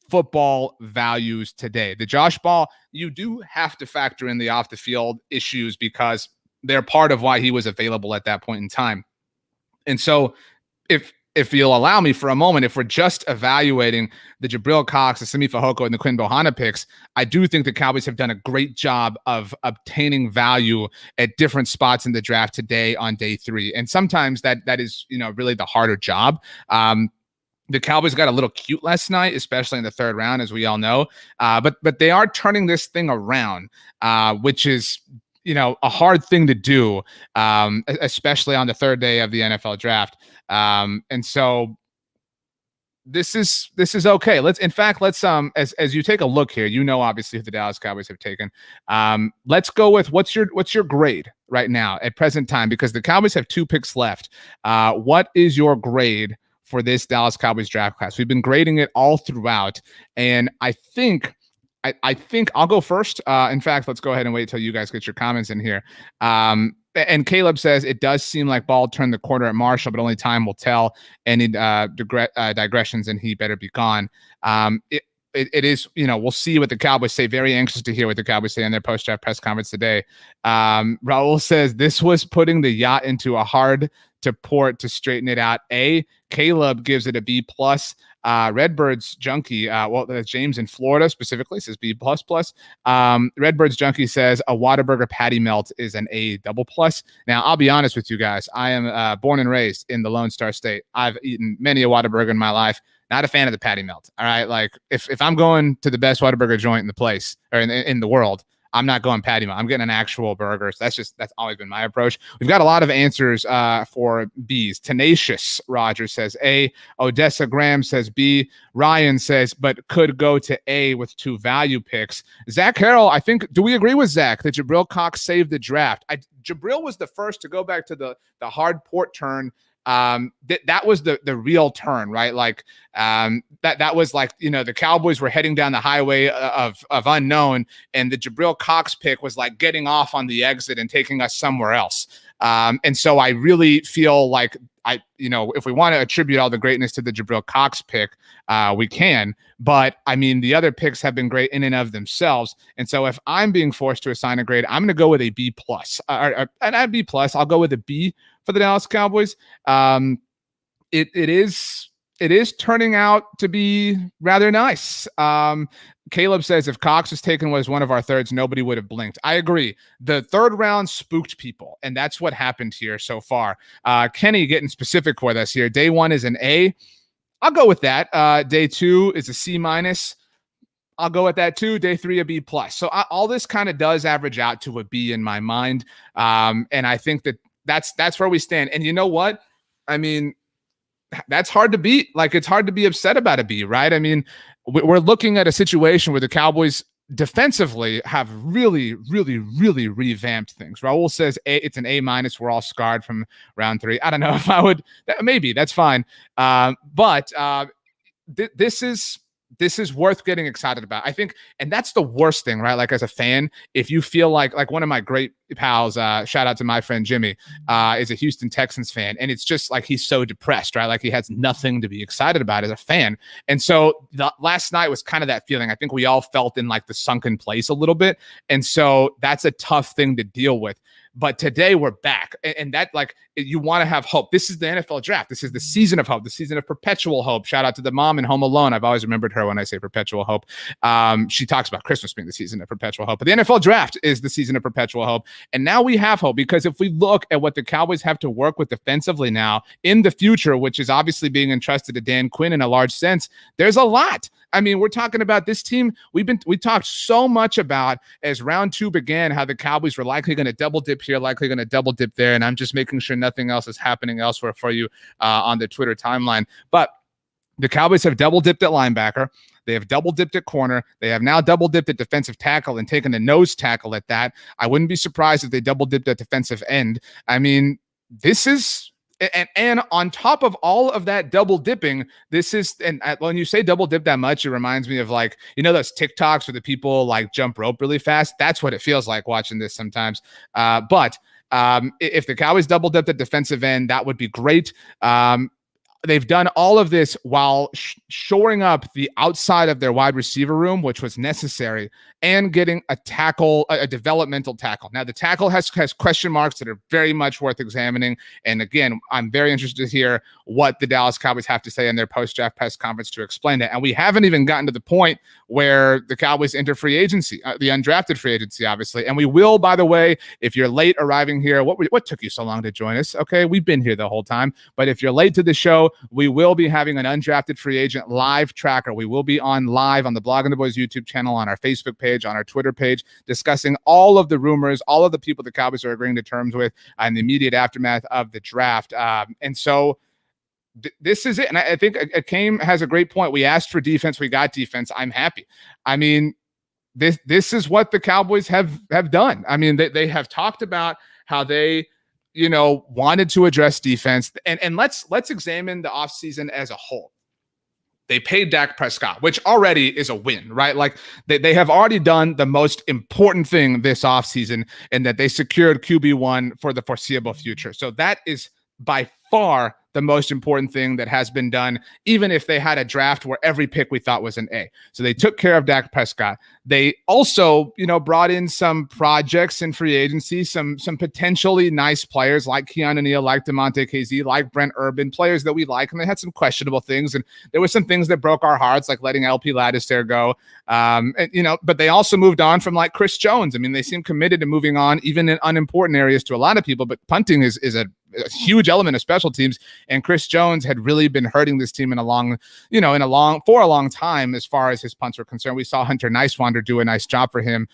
football values today. The Josh Ball, you do have to factor in the off the field issues because they're part of why he was available at that point in time. And so if you'll allow me for a moment, if we're just evaluating the Jabril Cox, the Simi Fehoko, and the Quinton Bohanna picks, I do think the Cowboys have done a great job of obtaining value at different spots in the draft today on day 3. And sometimes that is, really the harder job. The Cowboys got a little cute last night, especially in the 3rd round, as we all know. But they are turning this thing around, which is, a hard thing to do, especially on the 3rd day of the NFL draft. And so this is okay. Let's as you take a look here, obviously who the Dallas Cowboys have taken. Let's go with what's your grade right now at present time, because the Cowboys have 2 picks left. What is your grade for this Dallas Cowboys draft class? We've been grading it all throughout, and I think I'll go first. In fact, let's go ahead and wait till you guys get your comments in here. And Caleb says it does seem like Ball turned the corner at Marshall, but only time will tell. Any digressions, and he better be gone. It is, we'll see what the Cowboys say. Very anxious to hear what the Cowboys say in their post-draft press conference today. Raul says this was putting the yacht into a hard to port to straighten it out. Caleb gives it a B+. Redbirds Junkie, James in Florida specifically says B++. Redbirds Junkie says a Whataburger patty melt is an A++. Now, I'll be honest with you guys. I am born and raised in the Lone Star State. I've eaten many a Whataburger in my life. Not a fan of the patty melt. All right. Like if I'm going to the best Whataburger joint in the place or in the world, I'm not going patty melt. I'm getting an actual burger. So that's always been my approach. We've got a lot of answers for B's. Tenacious Roger says A. Odessa Graham says B. Ryan says, but could go to A with 2 value picks. Zach Harrell, I think, do we agree with Zach that Jabril Cox saved the draft? Jabril was the first to go back to the hard port turn. That was the real turn, right? Like that was like, the Cowboys were heading down the highway of unknown, and the Jabril Cox pick was like getting off on the exit and taking us somewhere else. And so I really feel like if we want to attribute all the greatness to the Jabril Cox pick, we can, but I mean, the other picks have been great in and of themselves. And so if I'm being forced to assign a grade, I'm going to go with a B+, and a B+. I'll go with a B for the Dallas Cowboys. It is turning out to be rather nice. Caleb says if Cox was taken as one of our thirds, nobody would have blinked. I agree. The 3rd round spooked people, and that's what happened here so far. Kenny getting specific with us here. Day 1 is an A. I'll go with that. Day 2 is a C-. I'll go with that too. Day 3, a B+. So all this kind of does average out to a B in my mind. And I think that's where we stand. And you know what? I mean, that's hard to beat. Like, it's hard to be upset about a B, right? I mean, we're looking at a situation where the Cowboys defensively have really, really, really revamped things. Raul says it's an A-. We're all scarred from round 3. I don't know if I would. Maybe that's fine. But this is worth getting excited about, I think. And that's the worst thing, right? Like, as a fan, if you feel like one of my great pals, shout out to my friend Jimmy, is a Houston Texans fan, and it's just like he's so depressed, right? Like, he has nothing to be excited about as a fan. And so last night was kind of that feeling. I think we all felt in like the sunken place a little bit, and so that's a tough thing to deal with. But today we're back, and that, like, you want to have hope. This is the NFL draft. This is the season of hope, the season of perpetual hope. Shout out to the mom in Home Alone. I've always remembered her when I say perpetual hope. She talks about Christmas being the season of perpetual hope, but the NFL draft is the season of perpetual hope. And now we have hope, because if we look at what the Cowboys have to work with defensively now in the future, which is obviously being entrusted to Dan Quinn in a large sense, there's a lot. I mean, we're talking about this team. We talked so much about, as round 2 began, how the Cowboys were likely going to double dip here, likely going to double dip there. And I'm just making sure nothing else is happening elsewhere for you on the Twitter timeline. But the Cowboys have double dipped at linebacker. They have double dipped at corner. They have now double dipped at defensive tackle and taken a nose tackle at that. I wouldn't be surprised if they double dipped at defensive end. I mean, this is. And on top of all of that double dipping, this is, and when you say double dip that much, it reminds me of, like, you know, those TikToks where the people like jump rope really fast. That's what it feels like watching this sometimes. But if the Cowboys double dipped at defensive end, that would be great. They've done all of this while shoring up the outside of their wide receiver room, which was necessary, and getting a tackle, a developmental tackle. Now, the tackle has question marks that are very much worth examining. And again, I'm very interested to hear what the Dallas Cowboys have to say in their post-draft press conference to explain that. And we haven't even gotten to the point where the Cowboys enter free agency, the undrafted free agency, obviously. And we will, by the way, if you're late arriving here, what took you so long to join us? Okay, we've been here the whole time. But if you're late to the show, we will be having an undrafted free agent live tracker. We will be on live on the Blog and the Boys YouTube channel, on our Facebook page, on our Twitter page, discussing all of the rumors, all of the people the Cowboys are agreeing to terms with in the immediate aftermath of the draft. And so this is it. And I think Akeem has a great point. We asked for defense. We got defense. I'm happy. I mean, this is what the Cowboys have done. I mean, they have talked about how they, you know, wanted to address defense. And let's examine the offseason as a whole. They paid Dak Prescott, which already is a win, right? Like, they have already done the most important thing this offseason, in that they secured QB1 for the foreseeable future. So that is by far the most important thing that has been done, even if they had a draft where every pick we thought was an A. So they took care of Dak Prescott. They also, you know, brought in some projects in free agency, some potentially nice players like Keanu Neal, like DeMonte KZ, like Brent Urban, players that we like, and they had some questionable things. And there were some things that broke our hearts, like letting LP Laddister go. And, you know, but they also moved on from, like, Chris Jones. I mean, they seem committed to moving on, even in unimportant areas, to a lot of people, but punting is a huge element of special teams. And Chris Jones had really been hurting this team for a long time as far as his punts were concerned. We saw Hunter Nicewander do a nice job for him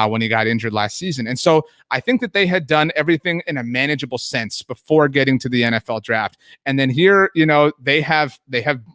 when he got injured last season. And so I think that they had done everything in a manageable sense before getting to the NFL draft. And then here, you know, they have,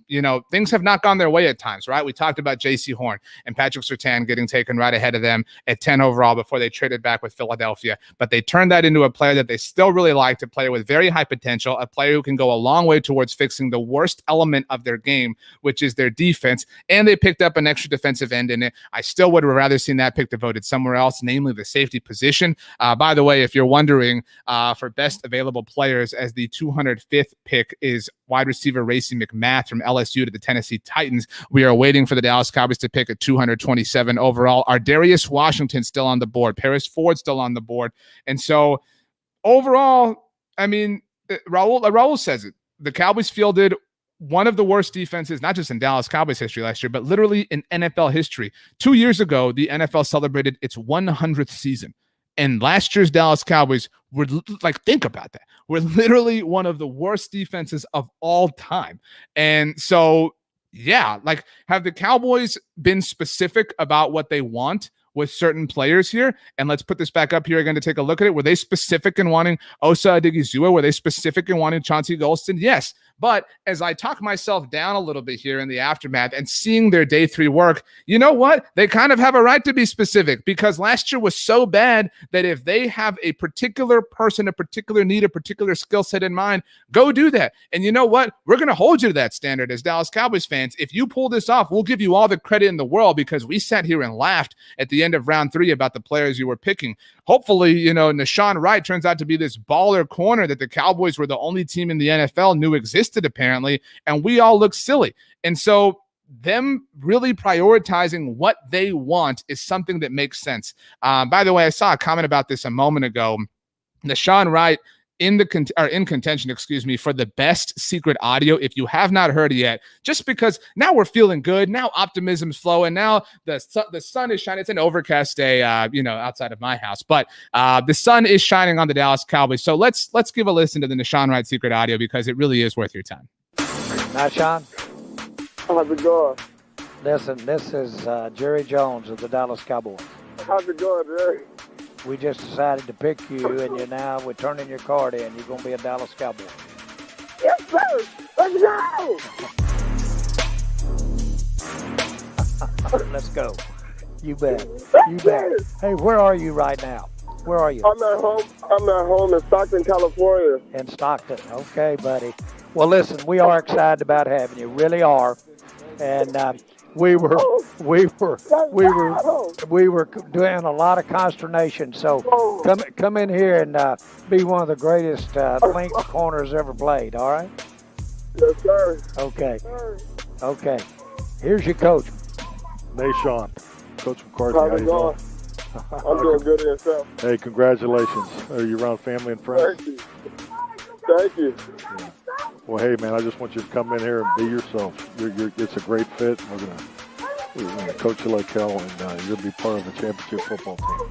you know, things have not gone their way at times, right? We talked about J.C. Horn and Patrick Surtain getting taken right ahead of them at 10 overall before they traded back with Philadelphia. But they turned that into a player that they still really like, a player with very high potential, a player who can go a long way towards fixing the worst element of their game, which is their defense. And they picked up an extra defensive end in it. I still would have rather seen that pick devoted somewhere else, namely the safety position. By the way, if you're wondering, for best available players, as the 205th pick is wide receiver Racey McMath from LSU to the Tennessee Titans. We are waiting for the Dallas Cowboys to pick at 227 overall. Darius Washington still on the board. Paris Ford still on the board. And so overall, I mean, Raul says it. The Cowboys fielded one of the worst defenses, not just in Dallas Cowboys history last year, but literally in NFL history. 2 years ago, the NFL celebrated its 100th season. And last year's Dallas Cowboys were, like, think about that. We're literally one of the worst defenses of all time. And so, yeah, like, have the Cowboys been specific about what they want with certain players here. And let's put this back up here again to take a look at it. Were they specific in wanting Osa Odigizua? Were they specific in wanting Chauncey Golston? Yes. But as I talk myself down a little bit here in the aftermath and seeing their day 3 work, you know what? They kind of have a right to be specific, because last year was so bad that if they have a particular person, a particular need, a particular skill set in mind, go do that. And you know what? We're going to hold you to that standard as Dallas Cowboys fans. If you pull this off, we'll give you all the credit in the world, because we sat here and laughed at the end of round 3 about the players you were picking. Hopefully, Nashawn Wright turns out to be this baller corner that the Cowboys were the only team in the NFL knew existed, apparently, and we all look silly. And so them really prioritizing what they want is something that makes sense. By the way, I saw a comment about this a moment ago. Nashawn Wright in contention, for the best secret audio. If you have not heard it yet, just because now we're feeling good, now optimism's flowing, now the sun is shining. It's an overcast day, outside of my house, but the sun is shining on the Dallas Cowboys. So let's give a listen to the Nashawn Wright secret audio, because it really is worth your time. Nashawn, How's it going? listen, this is Jerry Jones of the Dallas Cowboys. How's it going, Jerry? We just decided to pick you, and we're turning your card in. You're going to be a Dallas Cowboy. Yes, sir. Let's go. Let's go. You bet. You bet. Hey, where are you right now? Where are you? I'm at home in Stockton, California. In Stockton. Okay, buddy. Well, listen, we are excited about having you. Really are. And we were doing a lot of consternation. So come in here and be one of the greatest link corners ever played. All right? Yes, sir. Okay. Okay. Here's your coach. Nashawn, Coach McCarthy. How's it going? I'm doing good in yourself. Hey, congratulations. Are you around family and friends? Thank you. Thank you. Yeah. Well, hey, man, I just want you to come in here and be yourself. It's a great fit. We're gonna coach you like hell, and you'll be part of the championship football team.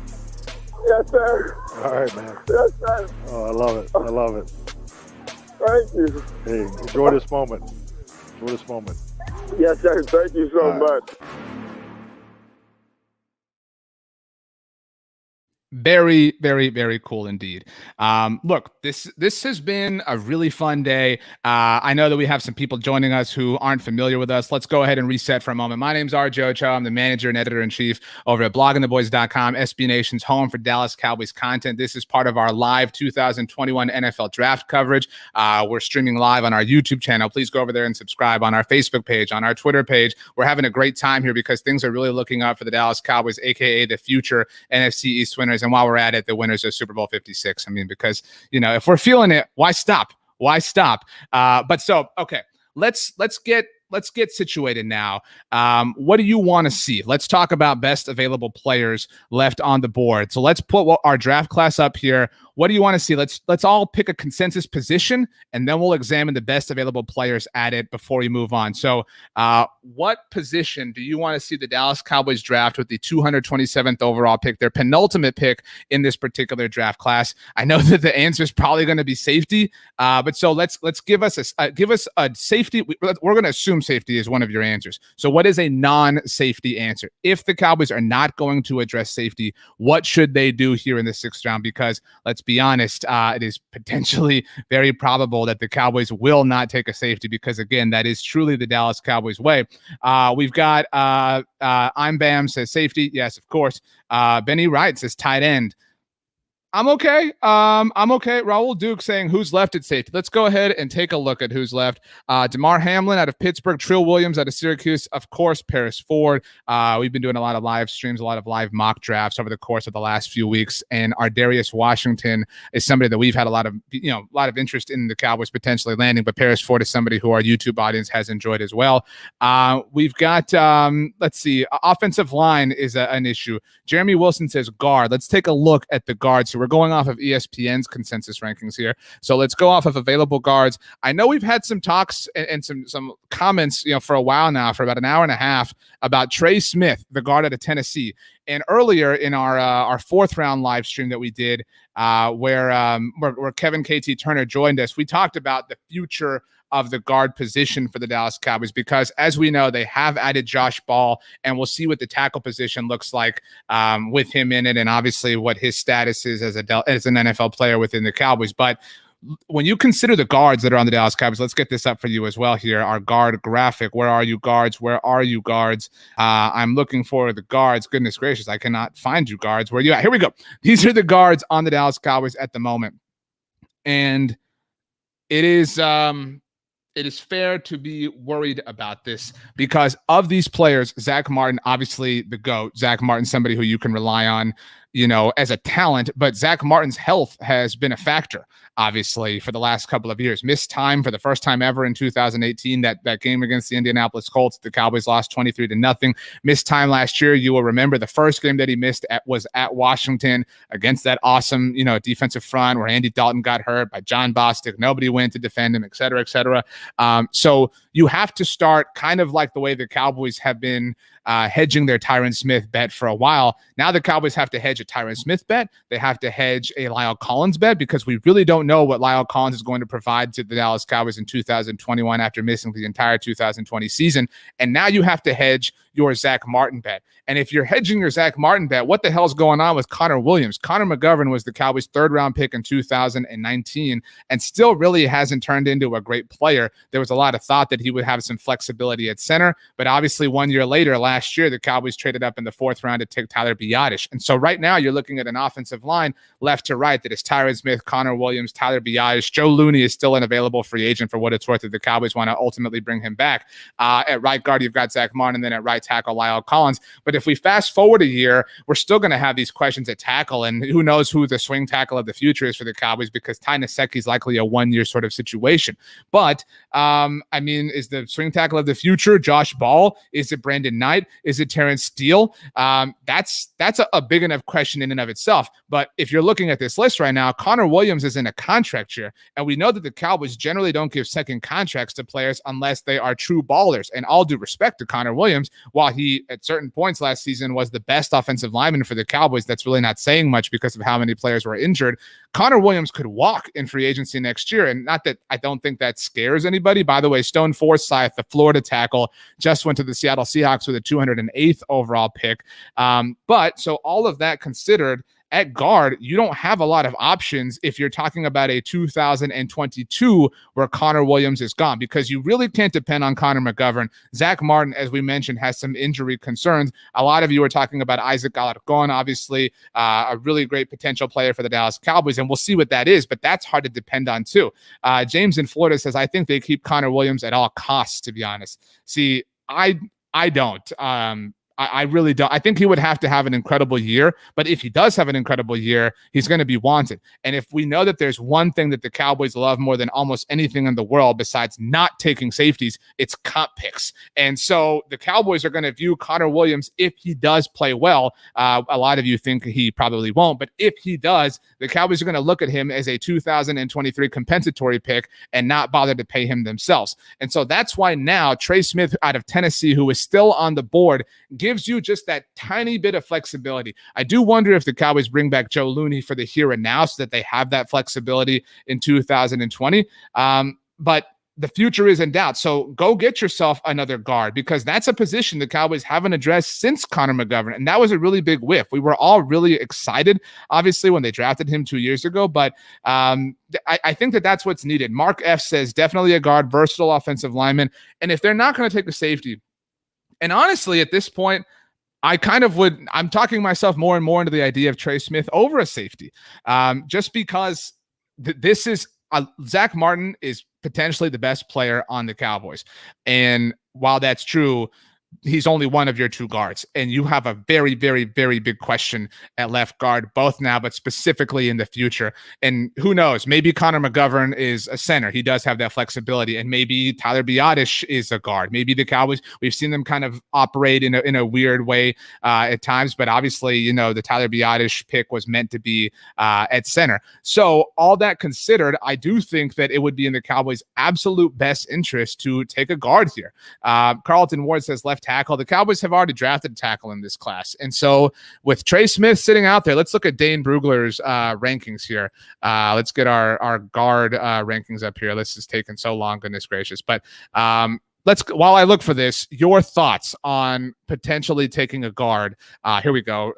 Yes, sir. All right, man. Yes, sir. Oh, I love it. I love it. Thank you. Hey, enjoy this moment. Enjoy this moment. Yes, sir. Thank you so much. Very, very, very cool indeed. Look, this has been a really fun day. I know that we have some people joining us who aren't familiar with us. Let's go ahead and reset for a moment. My name's RJ Ochoa. I'm the manager and editor-in-chief over at bloggingtheboys.com, SB Nation's home for Dallas Cowboys content. This is part of our live 2021 NFL draft coverage. We're streaming live on our YouTube channel. Please go over there and subscribe, on our Facebook page, on our Twitter page. We're having a great time here because things are really looking up for the Dallas Cowboys, aka the future NFC East winners. And while we're at it, the winners of Super Bowl 56. I mean, because, if we're feeling it, why stop? Why stop? Okay, let's get situated now. What do you want to see? Let's talk about best available players left on the board. So let's put our draft class up here. What do you want to see? Let's all pick a consensus position, and then we'll examine the best available players at it before we move on. So what position do you want to see the Dallas Cowboys draft with the 227th overall pick, their penultimate pick in this particular draft class? I know that the answer is probably going to be safety, but so let's give us a safety. We're going to assume safety is one of your answers. So what is a non-safety answer? If the Cowboys are not going to address safety, what should they do here in the 6th round? Because let's be honest, it is potentially very probable that the Cowboys will not take a safety, because again, that is truly the Dallas Cowboys way. We've got I'm Bam says safety. Yes, of course. Benny Wright says tight end. I'm okay. I'm okay. Raul Duke saying who's left at safety. Let's go ahead and take a look at who's left. DeMar Hamlin out of Pittsburgh, Trill Williams out of Syracuse, of course, Paris Ford. We've been doing a lot of live streams, a lot of live mock drafts over the course of the last few weeks. And Ardarius Washington is somebody that we've had a lot of interest in the Cowboys potentially landing, but Paris Ford is somebody who our YouTube audience has enjoyed as well. We've got, let's see, offensive line is an issue. Jeremy Wilson says guard. Let's take a look at the guards. So we're going off of ESPN's consensus rankings here. So let's go off of available guards. I know we've had some talks and some comments, for a while now, for about an hour and a half, about Trey Smith, the guard out of Tennessee. And earlier in our 4th round live stream that we did, where Kevin KT Turner joined us, we talked about the future of the guard position for the Dallas Cowboys, because as we know, they have added Josh Ball, and we'll see what the tackle position looks like with him in it, and obviously what his status is as an NFL player within the Cowboys. But when you consider the guards that are on the Dallas Cowboys, let's get this up for you as well here. Our guard graphic. Where are you, guards? Where are you, guards? I'm looking for the guards. Goodness gracious, I cannot find you, guards. Where are you at? Here we go. These are the guards on the Dallas Cowboys at the moment. And it is fair to be worried about this because of these players. Zach Martin, obviously the GOAT. Zach Martin, somebody who you can rely on, as a talent, but Zach Martin's health has been a factor, obviously, for the last couple of years. Missed time for the first time ever in 2018, that game against the Indianapolis Colts. The Cowboys lost 23-0. Missed time last year. You will remember the first game that he missed was at Washington against that awesome, defensive front where Andy Dalton got hurt by John Bostic. Nobody went to defend him, et cetera, et cetera. So you have to start kind of like the way the Cowboys have been hedging their Tyron Smith bet for a while. Now the Cowboys have to hedge a Tyron Smith bet. They have to hedge a Lyle Collins bet because we really don't know what Lyle Collins is going to provide to the Dallas Cowboys in 2021 after missing the entire 2020 season. And now you have to hedge your Zach Martin bet. And if you're hedging your Zach Martin bet, what the hell's going on with Connor Williams? Connor McGovern was the Cowboys' third-round pick in 2019 and still really hasn't turned into a great player. There was a lot of thought that he would have some flexibility at center, but obviously 1 year later, last year, the Cowboys traded up in the fourth round to take Tyler Biadasz. And so right now you're looking at an offensive line left to right that is Tyron Smith, Connor Williams, Tyler Biadasz. Joe Looney is still an available free agent for what it's worth if the Cowboys want to ultimately bring him back. At right guard, you've got Zach Martin, and then at right tackle, Lyle Collins. But if we fast forward a year, we're still going to have these questions at tackle, and who knows who the swing tackle of the future is for the Cowboys because Ty Nsekhe is likely a 1 year sort of situation. But, is the swing tackle of the future Josh Ball? Is it Brandon Knight? Is it Terrence Steele? That's a big enough question in and of itself. But if you're looking at this list right now, Connor Williams is in a contract year, and we know that the Cowboys generally don't give second contracts to players unless they are true ballers. And all due respect to Connor Williams, while he at certain points last season was the best offensive lineman for the Cowboys, that's really not saying much because of how many players were injured. Connor Williams could walk in free agency next year, and not that I don't think that scares anybody. By the way, Stone Forsythe, the Florida tackle, just went to the Seattle Seahawks with a 208th overall pick. But so all of that considered, at guard, you don't have a lot of options if you're talking about a 2022 where Connor Williams is gone, because you really can't depend on Connor McGovern. Zach Martin, as we mentioned, has some injury concerns. A lot of you are talking about Isaac Alarcon, obviously a really great potential player for the Dallas Cowboys, and we'll see what that is, but that's hard to depend on too. James in Florida says, I think they keep Connor Williams at all costs, to be honest. See, I don't. I really don't. I think he would have to have an incredible year, but if he does have an incredible year, he's going to be wanted. And if we know that there's one thing that the Cowboys love more than almost anything in the world besides not taking safeties, it's comp picks. And so the Cowboys are going to view Connor Williams, if he does play well, a lot of you think he probably won't, but if he does, the Cowboys are going to look at him as a 2023 compensatory pick and not bother to pay him themselves. And so that's why now Trey Smith out of Tennessee, who is still on the board, gives you just that tiny bit of flexibility. I do wonder if the Cowboys bring back Joe Looney for the here and now so that they have that flexibility in 2020. But the future is in doubt. So go get yourself another guard, because that's a position the Cowboys haven't addressed since Connor McGovern. And that was a really big whiff. We were all really excited, obviously, when they drafted him 2 years ago. But I think that that's what's needed. Mark F says, definitely a guard, versatile offensive lineman. And if they're not going to take a safety, and honestly, at this point, I'm talking myself more and more into the idea of Trey Smith over a safety, just because this is Zach Martin is potentially the best player on the Cowboys. And while that's true, he's only one of your two guards, and you have a very, very, very big question at left guard, both now, but specifically in the future. And who knows, maybe Connor McGovern is a center. He does have that flexibility, and maybe Tyler Biadasz is a guard. Maybe the Cowboys, we've seen them kind of operate in a weird way at times, but obviously, the Tyler Biadasz pick was meant to be at center. So all that considered, I do think that it would be in the Cowboys' absolute best interest to take a guard here. Carlton Ward says left tackle. The Cowboys have already drafted a tackle in this class. And so with Trey Smith sitting out there, let's look at Dane Brugler's rankings here. Let's get our guard rankings up here. This is taking so long, goodness gracious. But while I look for this, your thoughts on potentially taking a guard. Here we go.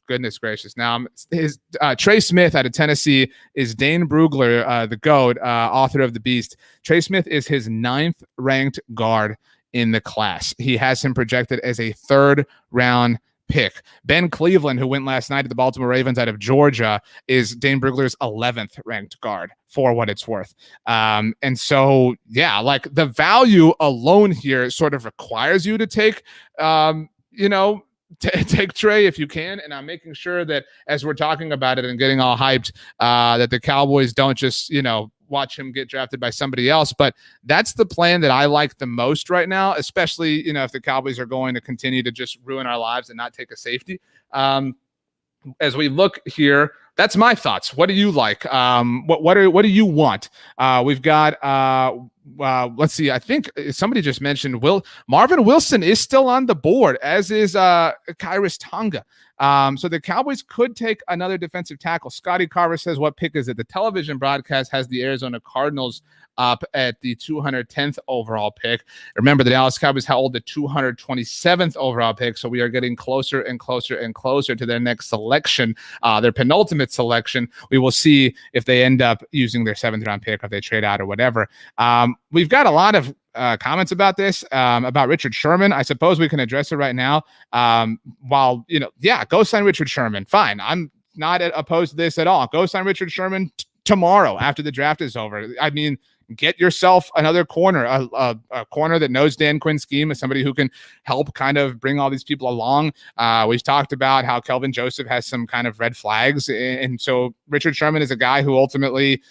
Goodness gracious. Now, his Trey Smith out of Tennessee is Dane Brugler, the GOAT, author of The Beast. Trey Smith is his 9th ranked guard in the class. He has him projected as a 3rd-round pick. Ben Cleveland, who went last night to the Baltimore Ravens out of Georgia, is Dane Brugler's 11th ranked guard, for what it's worth. And so, yeah, like the value alone here sort of requires you to take, take Trey if you can. And I'm making sure that as we're talking about it and getting all hyped, that the Cowboys don't just, watch him get drafted by somebody else. But that's the plan that I like the most right now, especially, if the Cowboys are going to continue to just ruin our lives and not take a safety. As we look here, that's my thoughts. What do you like? What do you want? We've got let's see. I think somebody just mentioned Marvin Wilson is still on the board, as is Kairos Tonga. So the Cowboys could take another defensive tackle. Scotty Carver says, what pick is it? The television broadcast has the Arizona Cardinals up at the 210th overall pick. Remember, the Dallas Cowboys held the 227th overall pick, so we are getting closer and closer and closer to their next selection, their penultimate selection. We will see if they end up using their 7th-round pick, or if they trade out or whatever. We've got a lot of comments about this, about Richard Sherman. I suppose we can address it right now. Go sign Richard Sherman. Fine. I'm not opposed to this at all. Go sign Richard Sherman tomorrow after the draft is over. I mean, get yourself another corner, a corner that knows Dan Quinn's scheme, as somebody who can help kind of bring all these people along. We've talked about how Kelvin Joseph has some kind of red flags. And so Richard Sherman is a guy who ultimately,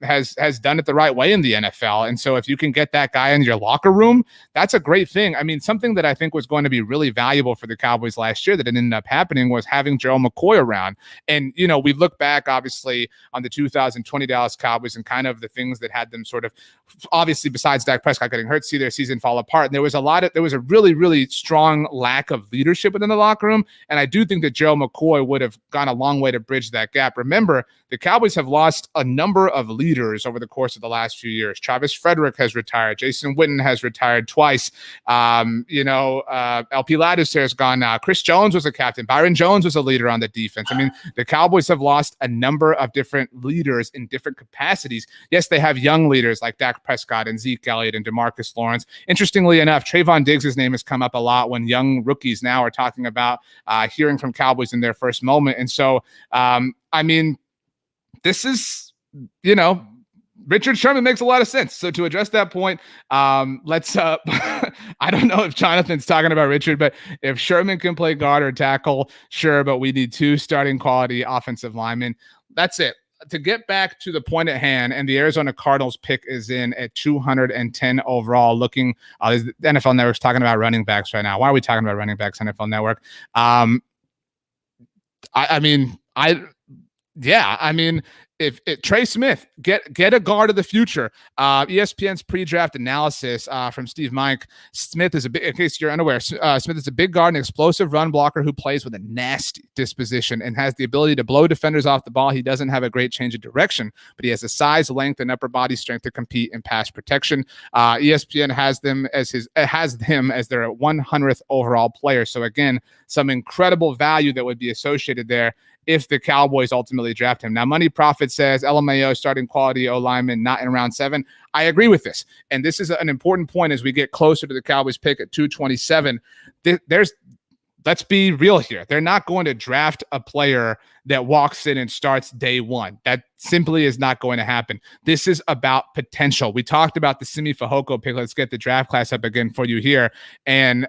has done it the right way in the NFL. And so if you can get that guy in your locker room, that's a great thing. I mean, something that I think was going to be really valuable for the Cowboys last year that ended up happening was having Gerald McCoy around. And, we look back, obviously, on the 2020 Dallas Cowboys and kind of the things that had them sort of, obviously, besides Dak Prescott getting hurt, see their season fall apart. And there was a really, really strong lack of leadership within the locker room. And I do think that Gerald McCoy would have gone a long way to bridge that gap. Remember, the Cowboys have lost a number of leaders over the course of the last few years. Travis Frederick has retired. Jason Witten has retired twice. LP Ladouceur has gone now. Chris Jones was a captain. Byron Jones was a leader on the defense. I mean, the Cowboys have lost a number of different leaders in different capacities. Yes, they have young leaders like Dak Prescott and Zeke Elliott and DeMarcus Lawrence. Interestingly enough, Trayvon Diggs' name has come up a lot when young rookies now are talking about hearing from Cowboys in their first moment. And so, this is, Richard Sherman makes a lot of sense. So to address that point, let's I don't know if Jonathan's talking about Richard, but if Sherman can play guard or tackle, sure, but we need 2 starting quality offensive linemen. That's it. To get back to the point at hand, and the Arizona Cardinals pick is in at 210 overall. Looking, the NFL Network's talking about running backs right now. Why are we talking about running backs, NFL Network? If Trey Smith, get a guard of the future. ESPN's pre-draft analysis from Steve Mike. Smith is in case you're unaware, Smith is a big guard and explosive run blocker who plays with a nasty disposition and has the ability to blow defenders off the ball. He doesn't have a great change of direction, but he has the size, length, and upper body strength to compete in pass protection. ESPN has him as their 100th overall player. So again, some incredible value that would be associated there if the Cowboys ultimately draft him. Now, Money Profit says LMAO starting quality O-lineman not in round 7. I agree with this. And this is an important point as we get closer to the Cowboys pick at 227. Let's be real here. They're not going to draft a player that walks in and starts day one. That simply is not going to happen. This is about potential. We talked about the Simi Fehoko pick. Let's get the draft class up again for you here. And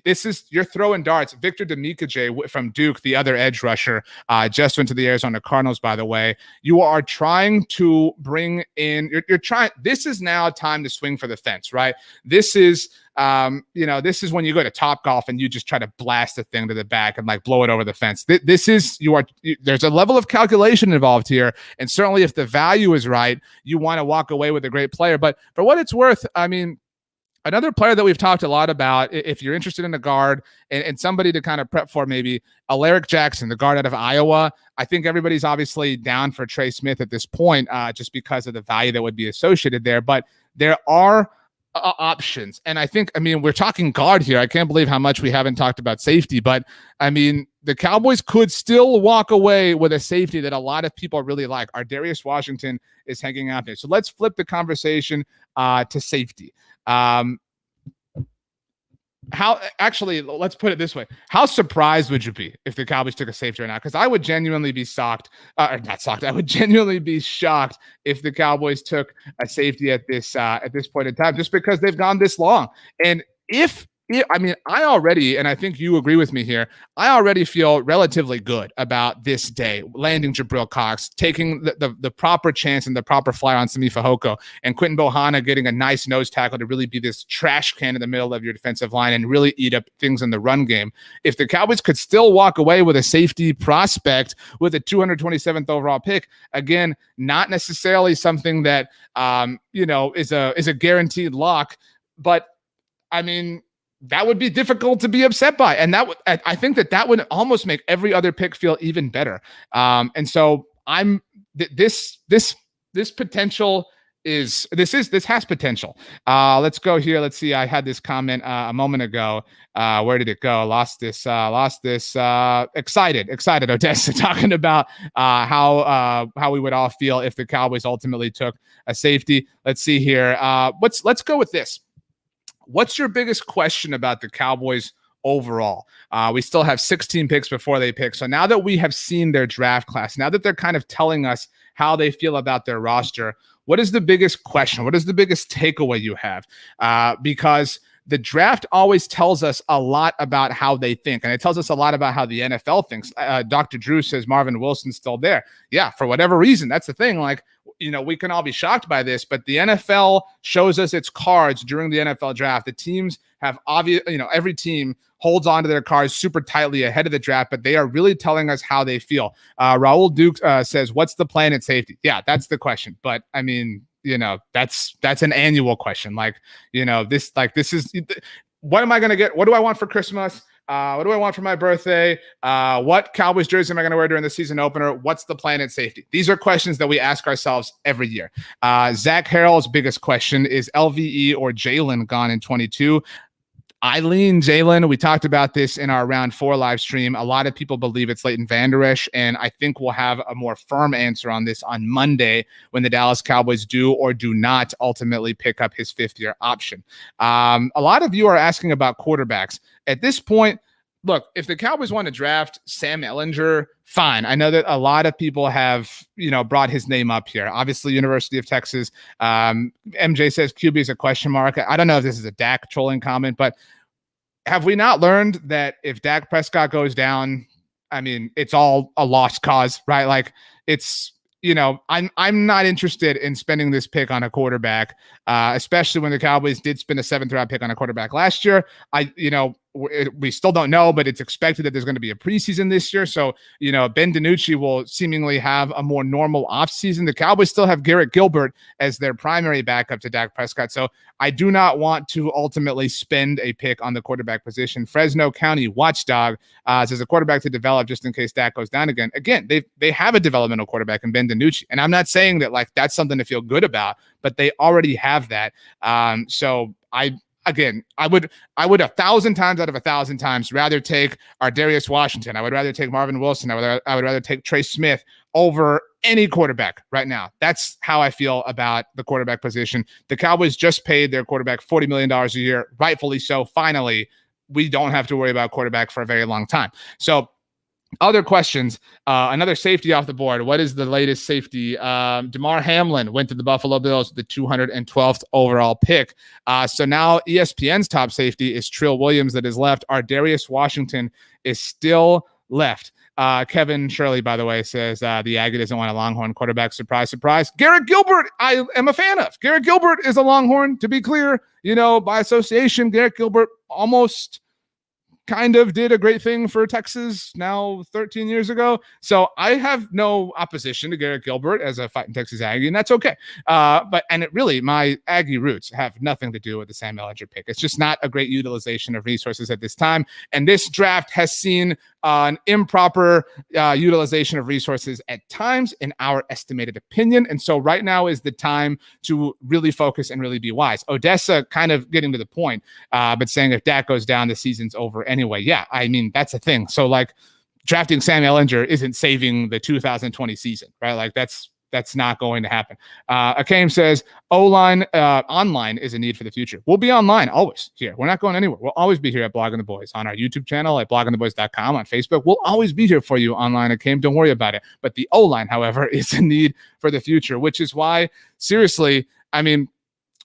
this is, you're throwing darts. Victor Demikajay from Duke, the other edge rusher, just went to the Arizona Cardinals, by the way. You are trying to bring in, you're trying, this is now time to swing for the fence, right? This is, this is when you go to Topgolf and you just try to blast the thing to the back and like blow it over the fence. There's a level of calculation involved here. And certainly if the value is right, you want to walk away with a great player. But for what it's worth, Another player that we've talked a lot about, if you're interested in a guard and somebody to kind of prep for, maybe Elric Jackson, the guard out of Iowa. I think everybody's obviously down for Trey Smith at this point, just because of the value that would be associated there. But there are options. And I think, we're talking guard here. I can't believe how much we haven't talked about safety, but the Cowboys could still walk away with a safety that a lot of people really like. Darius Washington is hanging out there. So let's flip the conversation to safety. Let's put it this way. How surprised would you be if the Cowboys took a safety right now? Because I would genuinely be shocked. I would genuinely be shocked if the Cowboys took a safety at this point in time, just because they've gone this long. And I already, and I think you agree with me here, I already feel relatively good about this day, landing Jabril Cox, taking the proper chance and the proper flyer on Simi Fehoko, and Quinton Bohanna getting a nice nose tackle to really be this trash can in the middle of your defensive line and really eat up things in the run game. If the Cowboys could still walk away with a safety prospect with a 227th overall pick, again, not necessarily something that is a guaranteed lock, but that would be difficult to be upset by. And I think that would almost make every other pick feel even better. And so this potential this has potential. Let's go here. Let's see. I had this comment a moment ago. Where did it go? Lost this. Excited Odessa, talking about how we would all feel if the Cowboys ultimately took a safety. Let's see here. Let's go with this. What's your biggest question about the Cowboys overall? We still have 16 picks before they pick. So now that we have seen their draft class, now that they're kind of telling us how they feel about their roster, what is the biggest question? What is the biggest takeaway you have? Because the draft always tells us a lot about how they think, and it tells us a lot about how the NFL thinks. Dr. Drew says Marvin Wilson's still there. Yeah, for whatever reason. That's the thing. We can all be shocked by this, but the NFL shows us its cards during the NFL draft. The teams have every team holds onto their cards super tightly ahead of the draft, but they are really telling us how they feel. Raul Duke says, "What's the plan at safety?" Yeah, that's the question. But that's an annual question. This is, what am I going to get? What do I want for Christmas? What do I want for my birthday? What Cowboys jersey am I going to wear during the season opener? What's the plan at safety? These are questions that we ask ourselves every year. Zach Harrell's biggest question is LVE or Jalen gone in 22. I lean Jalen. We talked about this in our round 4 live stream. A lot of people believe it's Leighton Vander Esch, and I think we'll have a more firm answer on this on Monday when the Dallas Cowboys do or do not ultimately pick up his 5th-year option. A lot of you are asking about quarterbacks. At this point, look, if the Cowboys want to draft Sam Ehlinger, fine. I know that a lot of people have, brought his name up here. Obviously, University of Texas. MJ says QB is a question mark. I don't know if this is a Dak trolling comment, but have we not learned that if Dak Prescott goes down, it's all a lost cause, right? I'm not interested in spending this pick on a quarterback, especially when the Cowboys did spend a 7th-round pick on a quarterback last year. We still don't know, but it's expected that there's going to be a preseason this year. So, Ben DiNucci will seemingly have a more normal offseason. The Cowboys still have Garrett Gilbert as their primary backup to Dak Prescott. So I do not want to ultimately spend a pick on the quarterback position. Fresno County Watchdog says a quarterback to develop just in case Dak goes down again. Again, they have a developmental quarterback in Ben DiNucci. And I'm not saying that that's something to feel good about, but they already have that. So I would 1,000 times out of 1,000 times rather take Darius Washington. I would rather take Marvin Wilson. I would rather take Trey Smith over any quarterback right now. That's how I feel about the quarterback position. The Cowboys just paid their quarterback $40 million a year, rightfully so. Finally, we don't have to worry about quarterback for a very long time. So other questions, another safety off the board. What is the latest safety? Damar Hamlin went to the Buffalo Bills with the 212th overall pick. So now ESPN's top safety is Trill Williams that is left. Darius Washington is still left. Kevin Shirley, by the way, says the Aggie doesn't want a Longhorn quarterback. Surprise, surprise. Garrett Gilbert, I am a fan of. Garrett Gilbert is a Longhorn, to be clear. By association, Garrett Gilbert almost kind of did a great thing for Texas now 13 years ago. So I have no opposition to Garrett Gilbert as a fighting Texas Aggie, and that's okay. My Aggie roots have nothing to do with the Sam Ehlinger pick. It's just not a great utilization of resources at this time. And this draft has seen an improper utilization of resources at times, in our estimated opinion. And so right now is the time to really focus and really be wise. Odessa kind of getting to the point, but saying if Dak goes down, the season's over anyway. Yeah, I mean, that's a thing. So like drafting Sam Ehlinger isn't saving the 2020 season, right? Like that's not going to happen. Akeem says O-line online is a need for the future. We'll be online always here. We're not going anywhere. We'll always be here at Blogging the Boys, on our YouTube channel at bloggingtheboys.com, on Facebook. We'll always be here for you online, Akeem. Don't worry about it. But the O-line, however, is a need for the future, which is why, seriously, I mean,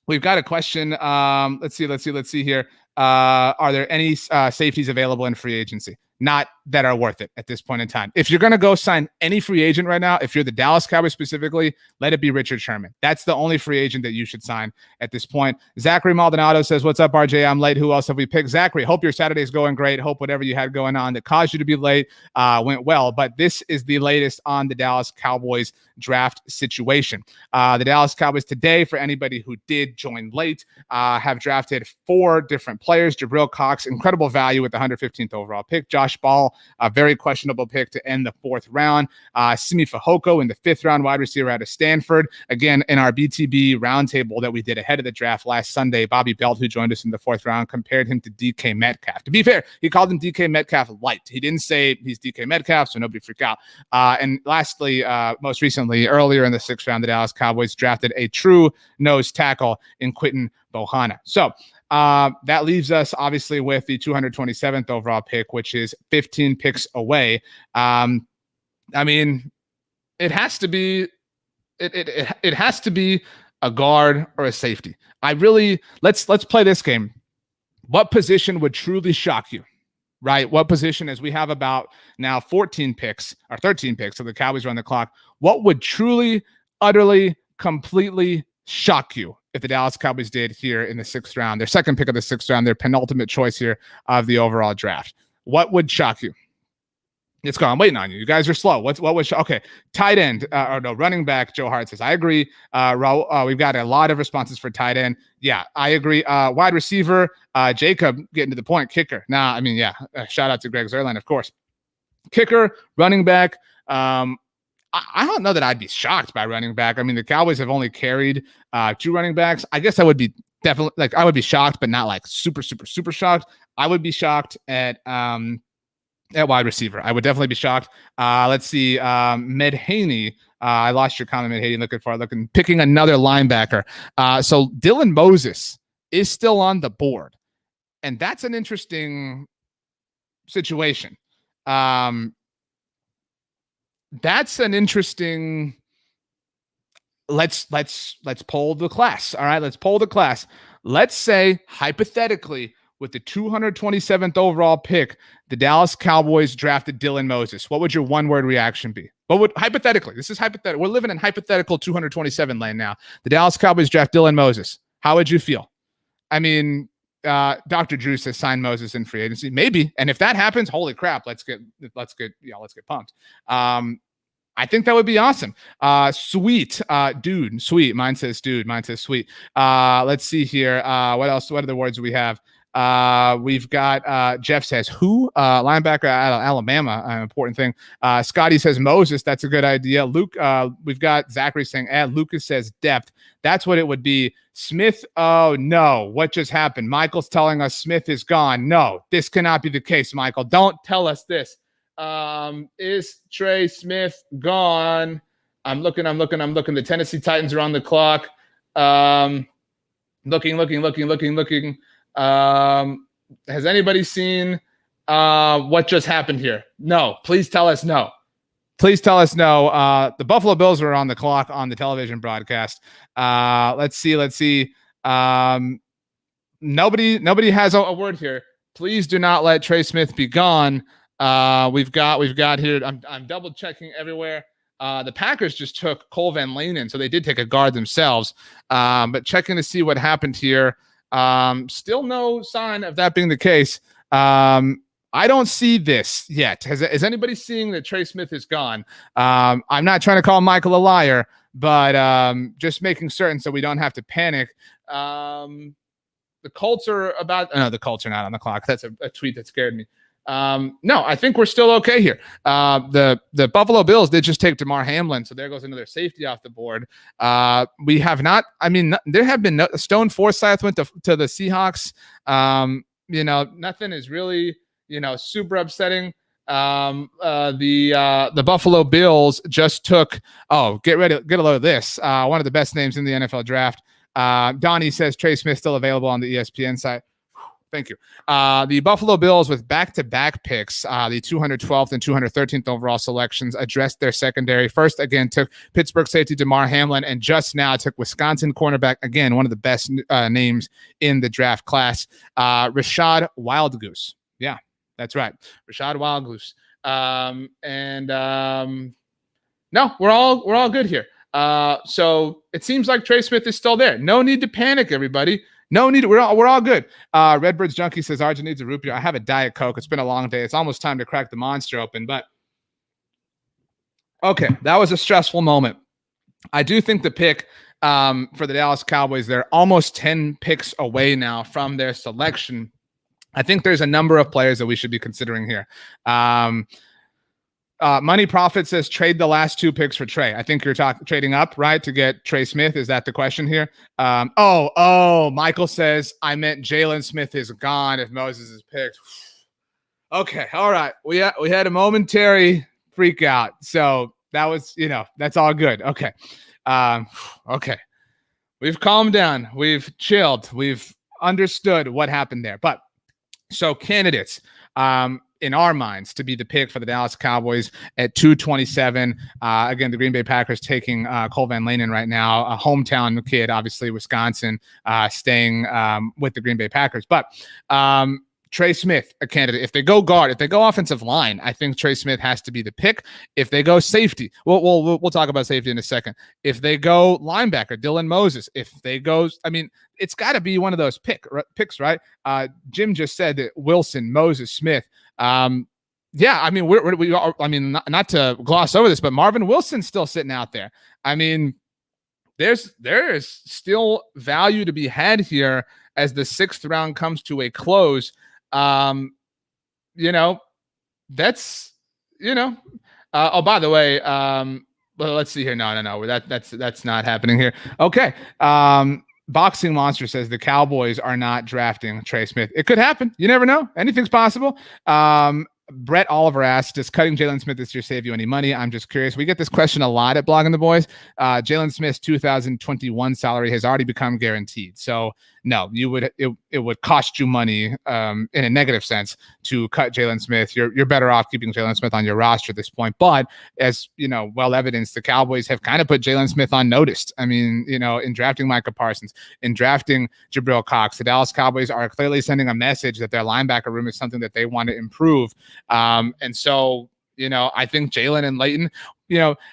we've got a question. Let's see here. Are there any safeties available in free agency? Not that are worth it at this point in time. If you're going to go sign any free agent right now, if you're the Dallas Cowboys specifically, let it be Richard Sherman. That's the only free agent that you should sign at this point. Zachary Maldonado says, what's up, RJ? I'm late. Who else have we picked? Zachary, hope your Saturday's going great. Hope whatever you had going on that caused you to be late went well. But this is the latest on the Dallas Cowboys draft situation. The Dallas Cowboys today, for anybody who did join late, have drafted 4 different players. Jabril Cox, incredible value with the 115th overall pick. Josh Ball, a very questionable pick to end the 4th round. Simi Fehoko in the 5th round, wide receiver out of Stanford. Again, in our BTB roundtable that we did ahead of the draft last Sunday, Bobby Belt, who joined us in the 4th round, compared him to DK Metcalf. To be fair, he called him DK Metcalf light. He didn't say he's DK Metcalf, so nobody freak out. And lastly, most recently, earlier in the 6th round, the Dallas Cowboys drafted a true nose tackle in Quinton Bohanna. So that leaves us obviously with the 227th overall pick, which is 15 picks away. I mean, it has to be a guard or a safety. Let's play this game. What position would truly shock you? Right? What position, as we have about now 14 picks or 13 picks, so the Cowboys run the clock, what would truly, utterly, completely shock you if the Dallas Cowboys did here in the 6th round, their second pick of the 6th round, their penultimate choice here of the overall draft? What would shock you? It's gone. I'm waiting on you. You guys are slow. What was okay? Tight end running back. Joe Hart says I agree. We've got a lot of responses for tight end. Yeah, I agree. Wide receiver. Jacob getting to the point. Kicker. I mean, yeah. Shout out to Greg Zerline, of course. Kicker, running back. I don't know that I'd be shocked by running back. I mean, the Cowboys have only carried 2 running backs. I guess I would be definitely I would be shocked, but not like super, super, super shocked. I would be shocked at wide receiver. I would definitely be shocked. Let's see. Medhaney. I lost your comment, Medhaney. Picking another linebacker. So Dylan Moses is still on the board. And that's an interesting situation. That's an interesting. Let's poll the class. All right, let's poll the class. Let's say hypothetically, with the 227th overall pick, the Dallas Cowboys drafted Dylan Moses. What would your one-word reaction be? What would hypothetically? This is hypothetical. We're living in hypothetical 227 land now. The Dallas Cowboys draft Dylan Moses. How would you feel? I mean, Dr. Drew says sign Moses in free agency. Maybe. And if that happens, holy crap, let's get pumped. I think that would be awesome. Sweet. Dude. Sweet. Mine says dude. Mine says sweet. Let's see here. What else? What other words do we have? We've got Jeff says who? Linebacker out of Alabama. Important thing. Scotty says Moses. That's a good idea. Luke. We've got Zachary saying add. Lucas says depth. That's what it would be. Smith. Oh no. What just happened? Michael's telling us Smith is gone. No, this cannot be the case, Michael. Don't tell us this. Is Trey Smith gone? I'm looking. The Tennessee Titans are on the clock. Looking. Has anybody seen what just happened here? No. Please tell us no. Please tell us no. The Buffalo Bills are on the clock on the television broadcast. Let's see. Nobody has a word here. Please do not let Trey Smith be gone. We've got here. I'm double checking everywhere. The Packers just took Cole Van Lanen, so they did take a guard themselves. But checking to see what happened here. Still no sign of that being the case. I don't see this yet. Is anybody seeing that Trey Smith is gone? I'm not trying to call Michael a liar, but just making certain so we don't have to panic. The Colts are about. No, the Colts are not on the clock. That's a tweet that scared me. No, I think we're still okay here. The Buffalo Bills did just take Damar Hamlin, so there goes another safety off the board. We have not. I mean, there have been Stone Forsythe went to the Seahawks. Nothing is really super upsetting. The Buffalo Bills just took. Oh, get a load of this. One of the best names in the NFL draft. Donnie says Trey Smith still available on the ESPN site. Thank you. The Buffalo Bills with back-to-back picks, the 212th and 213th overall selections, addressed their secondary. First, again, took Pittsburgh safety Damar Hamlin, and just now took Wisconsin cornerback, again, one of the best names in the draft class, Rashad Wildgoose. Yeah, that's right. Rashad Wildgoose. No, we're all good here. So it seems like Trey Smith is still there. No need to panic, everybody. No need. We're all good. Redbirds Junkie says Arjun needs a root beer. I have a Diet Coke. It's been a long day. It's almost time to crack the monster open. But okay, that was a stressful moment. I do think the pick for the Dallas Cowboys, they're almost 10 picks away now from their selection. I think there's a number of players that we should be considering here. Money Profit says trade the last 2 picks for Trey. I think you're trading up, right, to get Trey Smith. Is that the question here? Michael says I meant Jalen Smith is gone if Moses is picked. Okay, all right. We had a momentary freak out, so that was that's all good. Okay, okay. We've calmed down. We've chilled. We've understood what happened there. But so candidates. In our minds, to be the pick for the Dallas Cowboys at 227. Again, the Green Bay Packers taking Cole Van Lanen right now, a hometown kid, obviously Wisconsin, staying with the Green Bay Packers. But Trey Smith, a candidate. If they go guard, if they go offensive line, I think Trey Smith has to be the pick. If they go safety, we'll talk about safety in a second. If they go linebacker, Dylan Moses. If they go, it's got to be one of those picks, right? Jim just said that Wilson, Moses, Smith. Not to gloss over this, but Marvin Wilson's still sitting out there. There is still value to be had here as the 6th round comes to a close. By the way, let's see here. No. That's not happening here. Okay. Boxing Monster says the Cowboys are not drafting Trey Smith. It could happen. You never know. Anything's possible. Brett Oliver asks, does cutting Jalen Smith this year save you any money? I'm just curious. We get this question a lot at Blogging the Boys. Jalen Smith's 2021 salary has already become guaranteed. So no, it would cost you money in a negative sense to cut Jalen Smith. You're better off keeping Jalen Smith on your roster at this point. But as well evidenced, the Cowboys have kind of put Jalen Smith on notice. In drafting Micah Parsons, in drafting Jabril Cox, the Dallas Cowboys are clearly sending a message that their linebacker room is something that they want to improve. And so, I think Jalen and Leighton,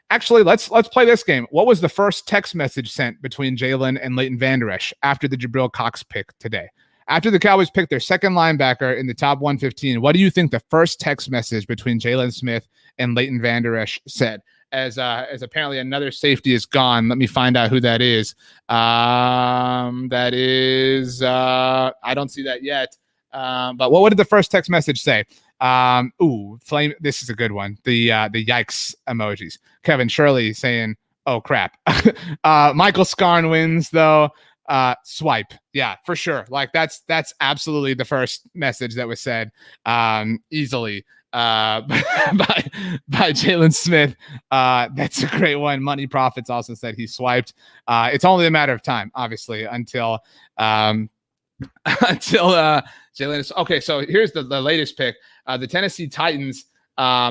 actually let's play this game. What was the first text message sent between Jalen and Leighton Vander Esch after the Jabril Cox pick today? After the Cowboys picked their second linebacker in the top 115, what do you think the first text message between Jalen Smith and Leighton Vander Esch said? As apparently another safety is gone. Let me find out who that is. That is, I don't see that yet. But what did the first text message say? Flame. This is a good one. The yikes emojis. Kevin Shirley saying, "Oh crap." Michael Scarn wins though. Swipe. Yeah, for sure. Like that's absolutely the first message that was said easily by Jalen Smith. That's a great one. Money Profits also said he swiped. It's only a matter of time, obviously, until Jalen is okay. So here's the latest pick. The Tennessee Titans.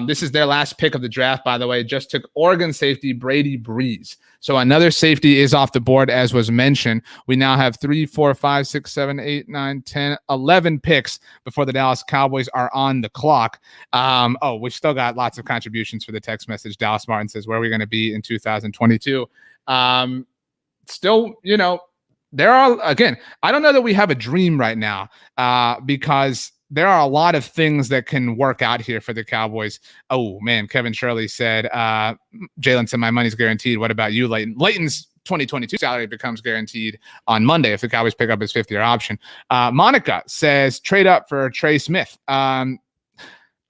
This is their last pick of the draft, by the way. Just took Oregon safety Brady Breeze. So another safety is off the board, as was mentioned. We now have 3, 4, 5, 6, 7, 8, 9, 10, 11 picks before the Dallas Cowboys are on the clock. We still got lots of contributions for the text message. Dallas Martin says, where are we going to be in 2022? Still, there are, again, I don't know that we have a dream right now because there are a lot of things that can work out here for the Cowboys. Oh man, Kevin Shirley said, Jalen said my money's guaranteed. What about you, Leighton? Leighton's 2022 salary becomes guaranteed on Monday if the Cowboys pick up his 5th-year option. Monica says trade up for Trey Smith. I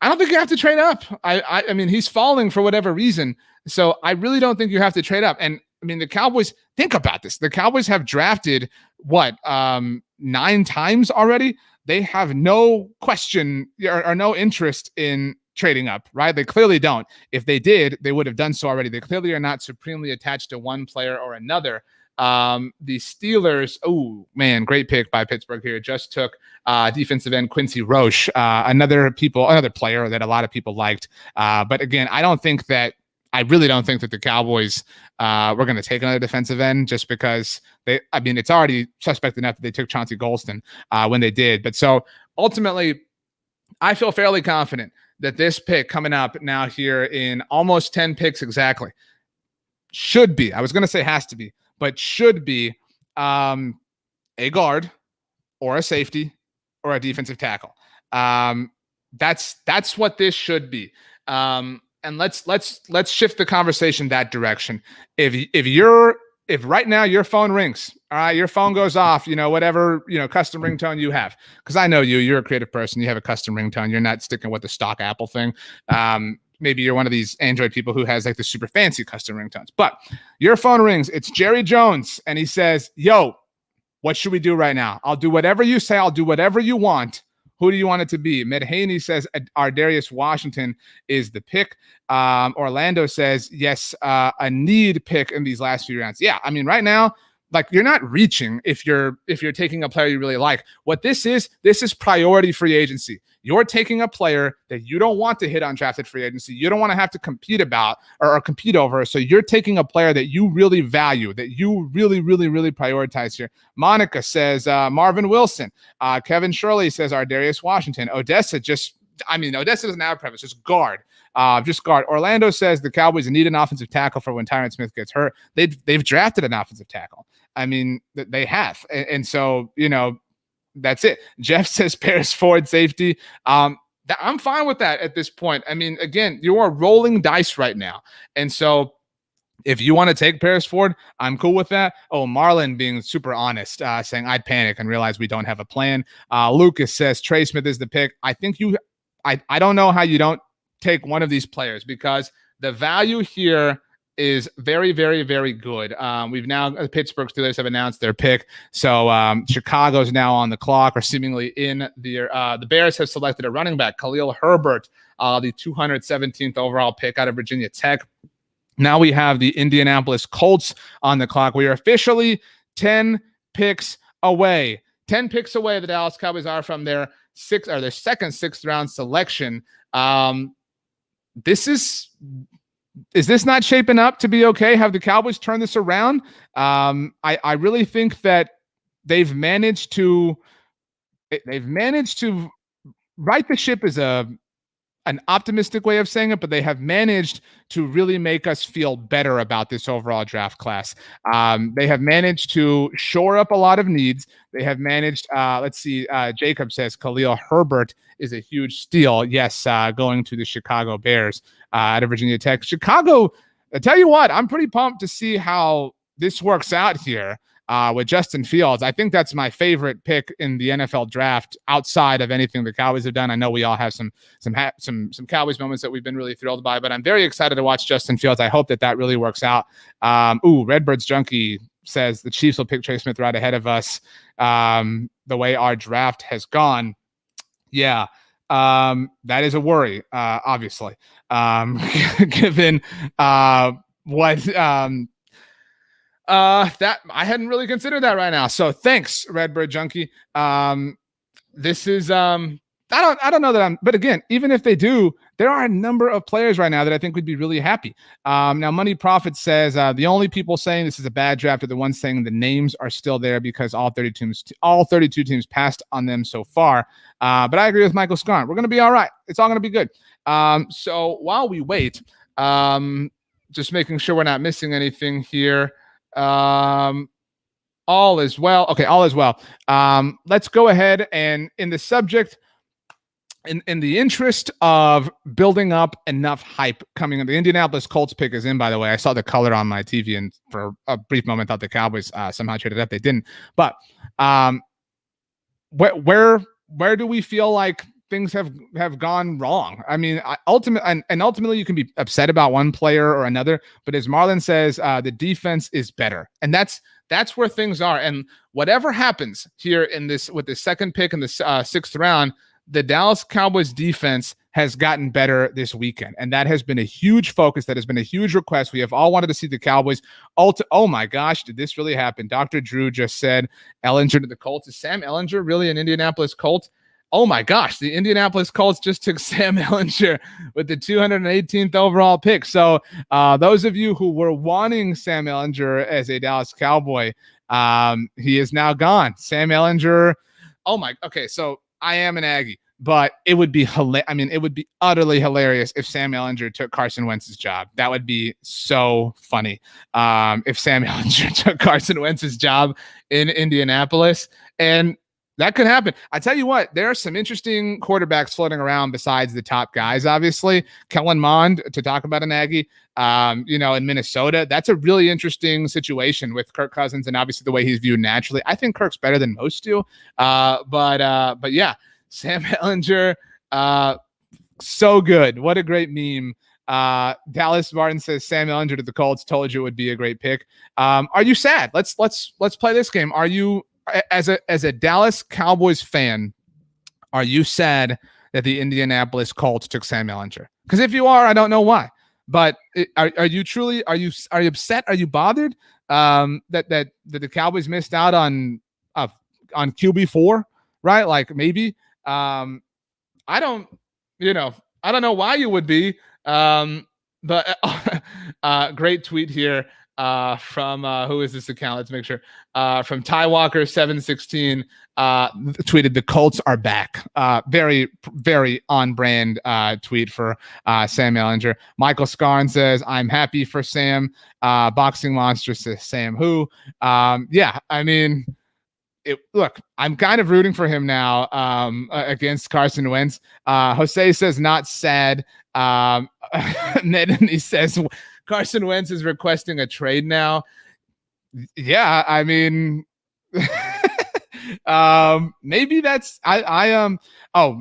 don't think you have to trade up. I mean, he's falling for whatever reason. So I really don't think you have to trade up. And I mean, the Cowboys, think about this. The Cowboys have drafted 9 times already. They have no question or no interest in trading up, right? They clearly don't. If they did, they would have done so already. They clearly are not supremely attached to one player or another. The Steelers, oh man, great pick by Pittsburgh here. Just took defensive end Quincy Roche, another player that a lot of people liked. But again, I really don't think that the Cowboys were going to take another defensive end just because it's already suspect enough that they took Chauncey Golston when they did. But so ultimately, I feel fairly confident that this pick coming up now here in almost 10 picks exactly should be, I was going to say has to be, but should be a guard or a safety or a defensive tackle. That's what this should be. And let's shift the conversation that direction. If right now your phone rings, all right, your phone goes off, whatever, custom ringtone you have, because I know you're a creative person. You have a custom ringtone. You're not sticking with the stock Apple thing. Maybe you're one of these Android people who has like the super fancy custom ringtones, but your phone rings. It's Jerry Jones. And he says, yo, what should we do right now? I'll do whatever you say. I'll do whatever you want. Who do you want it to be? Medhaney says Ardarius Washington is the pick. Orlando says, yes, a need pick in these last few rounds. Yeah, I mean, right now, like you're not reaching if you're taking a player you really like. What this is priority free agency. You're taking a player that you don't want to hit undrafted free agency. You don't want to have to compete about or compete over. So you're taking a player that you really value, that you really, really, really prioritize here. Monica says Marvin Wilson. Kevin Shirley says Ardarius Washington. Odessa doesn't have a preference, just guard. Orlando says the Cowboys need an offensive tackle for when Tyron Smith gets hurt. They've drafted an offensive tackle. I mean, they have. And so, that's it. Jeff says Paris Ford safety. I'm fine with that at this point. I mean, again, you are rolling dice right now. And so if you want to take Paris Ford, I'm cool with that. Oh, Marlon being super honest, saying I'd panic and realize we don't have a plan. Lucas says Trey Smith is the pick. I think I don't know how you don't take one of these players because the value here is very, very, very good. We've now, the Pittsburgh Steelers have announced their pick. So Chicago's now on the clock or seemingly in the Bears have selected a running back, Khalil Herbert, the 217th overall pick out of Virginia Tech. Now we have the Indianapolis Colts on the clock. We are officially 10 picks away. 10 picks away the Dallas Cowboys are from their second 6th round selection. Is this not shaping up to be okay? Have the Cowboys turned this around? I really think that they've managed to right the ship is an optimistic way of saying it, but they have managed to really make us feel better about this overall draft class. They have managed to shore up a lot of needs. They have managed, Jacob says Khalil Herbert is a huge steal. Yes, going to the Chicago Bears out of Virginia Tech. Chicago, I tell you what, I'm pretty pumped to see how this works out here. With Justin Fields. I think that's my favorite pick in the NFL draft outside of anything the Cowboys have done. I know we all have some Cowboys moments that we've been really thrilled by, but I'm very excited to watch Justin Fields. I hope that really works out. Redbirds Junkie says the Chiefs will pick Trey Smith right ahead of us. The way our draft has gone. Yeah. That is a worry, obviously, given what that I hadn't really considered that right now. So thanks, Redbird Junkie. This is I don't know that but again, even if they do, there are a number of players right now that I think would be really happy. Now Money Profit says the only people saying this is a bad draft are the ones saying the names are still there because all 32 teams passed on them so far. But I agree with Michael Scarn. We're going to be all right. It's all going to be good. So while we wait, just making sure we're not missing anything here. All is well. Okay, all is well. Let's go ahead and in the subject in the interest of building up enough hype coming in, the Indianapolis Colts pick is in, by the way. I saw the color on my TV and for a brief moment thought the Cowboys somehow traded up. They didn't. But where do we feel like things have gone wrong? I mean, ultimately you can be upset about one player or another, but as Marlon says, the defense is better. And that's where things are. And whatever happens here in this, with the second pick in the 6th round, the Dallas Cowboys defense has gotten better this weekend. And that has been a huge focus. That has been a huge request. We have all wanted to see the Cowboys. Oh my gosh, did this really happen? Dr. Drew just said Ehlinger to the Colts. Is Sam Ehlinger really an Indianapolis Colt? Oh my gosh, the Indianapolis Colts just took Sam Ehlinger with the 218th overall pick. So those of you who were wanting Sam Ehlinger as a Dallas Cowboy, he is now gone. Sam Ehlinger. Okay, so I am an Aggie, but it would be it would be utterly hilarious if Sam Ehlinger took Carson Wentz's job. That would be so funny. If Sam Ehlinger took Carson Wentz's job in Indianapolis, and that could happen. I tell you what, there are some interesting quarterbacks floating around besides the top guys, obviously. Kellen Mond, to talk about an Aggie, in Minnesota. That's a really interesting situation with Kirk Cousins and obviously the way he's viewed naturally. I think Kirk's better than most do. But yeah, Sam Ehlinger, so good. What a great meme. Dallas Martin says Sam Ehlinger to the Colts. Told you it would be a great pick. Are you sad? Let's play this game. Are you, as a Dallas Cowboys fan, are you sad that the Indianapolis Colts took Sam Ehlinger? Because if you are, I don't know why. But are you truly, are you upset? Are you bothered that the Cowboys missed out on QB4, right? Like maybe I don't know why you would be. But great tweet here from who is this account? Let's make sure. From Ty Walker 716 tweeted, the Colts are back. Very, very on brand tweet for Sam Ehlinger. Michael Scarn says, I'm happy for Sam. Boxing Monster says, Sam who? Yeah, I mean, look, I'm kind of rooting for him now against Carson Wentz. Jose says, not sad. Ned, and he says, Carson Wentz is requesting a trade now. Yeah, I mean, maybe that's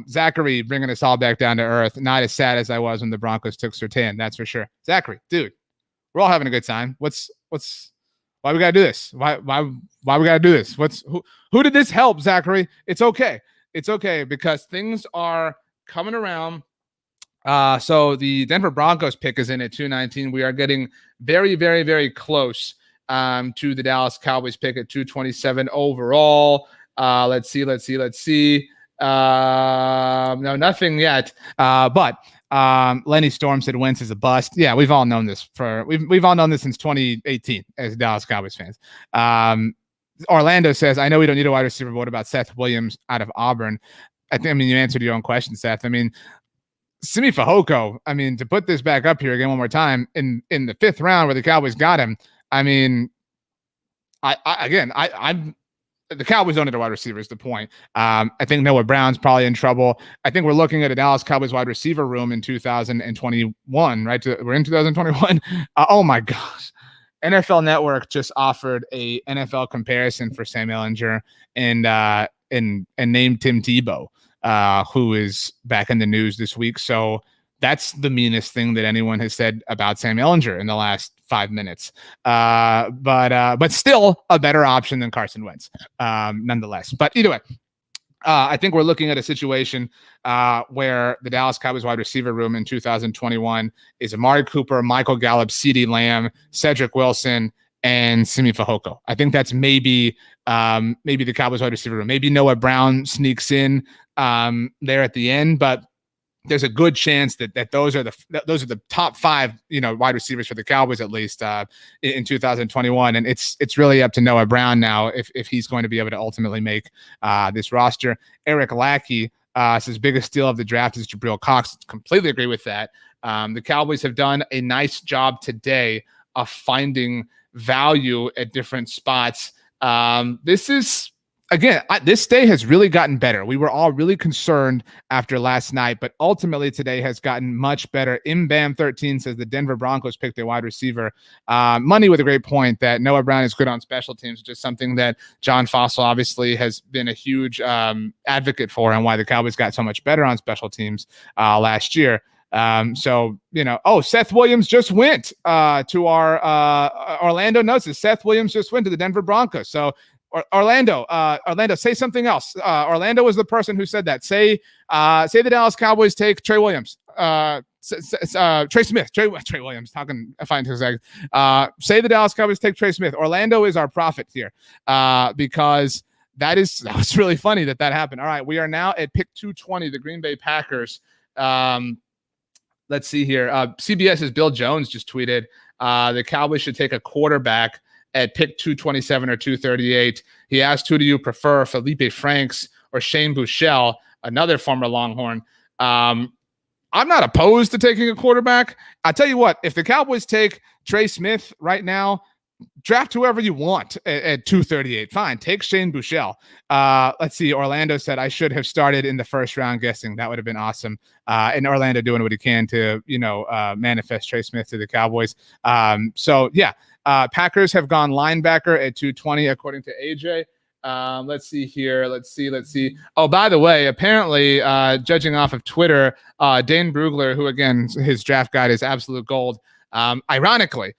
Zachary bringing us all back down to earth. Not as sad as I was when the Broncos took Surtain, that's for sure. Zachary, dude, we're all having a good time. Why we gotta do this? Why we gotta do this? Who did this help, Zachary? It's okay because things are coming around. So the Denver Broncos pick is in at 219. We are getting very, very, very close to the Dallas Cowboys pick at 227 overall. Let's see. No, nothing yet. But Lenny Storm said Wentz is a bust. Yeah, we've all known this we've all known this since 2018 as Dallas Cowboys fans. Orlando says, I know we don't need a wide receiver, but what about Seth Williams out of Auburn? You answered your own question, Seth. Simi Fehoko, to put this back up here again one more time, in the 5th round where the Cowboys got him, the Cowboys don't need a wide receiver is the point. I think Noah Brown's probably in trouble. I think we're looking at a Dallas Cowboys wide receiver room in 2021, right? We're in 2021. Oh my gosh. NFL Network just offered a NFL comparison for Sam Ehlinger and named Tim Tebow, who is back in the news this week. So that's the meanest thing that anyone has said about Sam Ehlinger in the last 5 minutes. But still a better option than Carson Wentz, nonetheless. But either way, I think we're looking at a situation where the Dallas Cowboys wide receiver room in 2021 is Amari Cooper, Michael Gallup, CeeDee Lamb, Cedric Wilson, and Simi Fehoko. I think that's maybe the Cowboys wide receiver room. Maybe Noah Brown sneaks in there at the end, but there's a good chance that those are the top 5, wide receivers for the Cowboys, at least in 2021. And it's really up to Noah Brown now if he's going to be able to ultimately make this roster. Eric Lackey says biggest steal of the draft is Jabril Cox. Completely agree with that. The Cowboys have done a nice job today of finding value at different spots. This is again, this day has really gotten better. We were all really concerned after last night, but ultimately today has gotten much better. Mbam13 says the Denver Broncos picked a wide receiver. Money with a great point that Noah Brown is good on special teams, which is something that John Fossil obviously has been a huge advocate for, and why the Cowboys got so much better on special teams last year. Seth Williams just went to our Orlando notes. Seth Williams just went to the Denver Broncos. So Orlando, say something else. Orlando was the person who said that. Say the Dallas Cowboys take Trey Williams. Trey Smith. Trey Williams. Talking. Fine. Say the Dallas Cowboys take Trey Smith. Orlando is our prophet here, because that was really funny that happened. All right, we are now at pick 220. The Green Bay Packers. Let's see here. CBS's Bill Jones just tweeted the Cowboys should take a quarterback at pick 227 or 238. He asked, who do you prefer, Felipe Franks or Shane Buechele, another former Longhorn? I'm not opposed to taking a quarterback. I tell you what, if the Cowboys take Trey Smith right now, draft whoever you want at 238. Fine, take Shane Buechele. Let's see. Orlando said I should have started in the first round guessing. That would have been awesome. And Orlando doing what he can to, manifest Trey Smith to the Cowboys. Packers have gone linebacker at 220, according to AJ. Let's see here. Let's see. Oh, by the way, apparently, judging off of Twitter, Dane Brugler, who again, his draft guide is absolute gold. Ironically,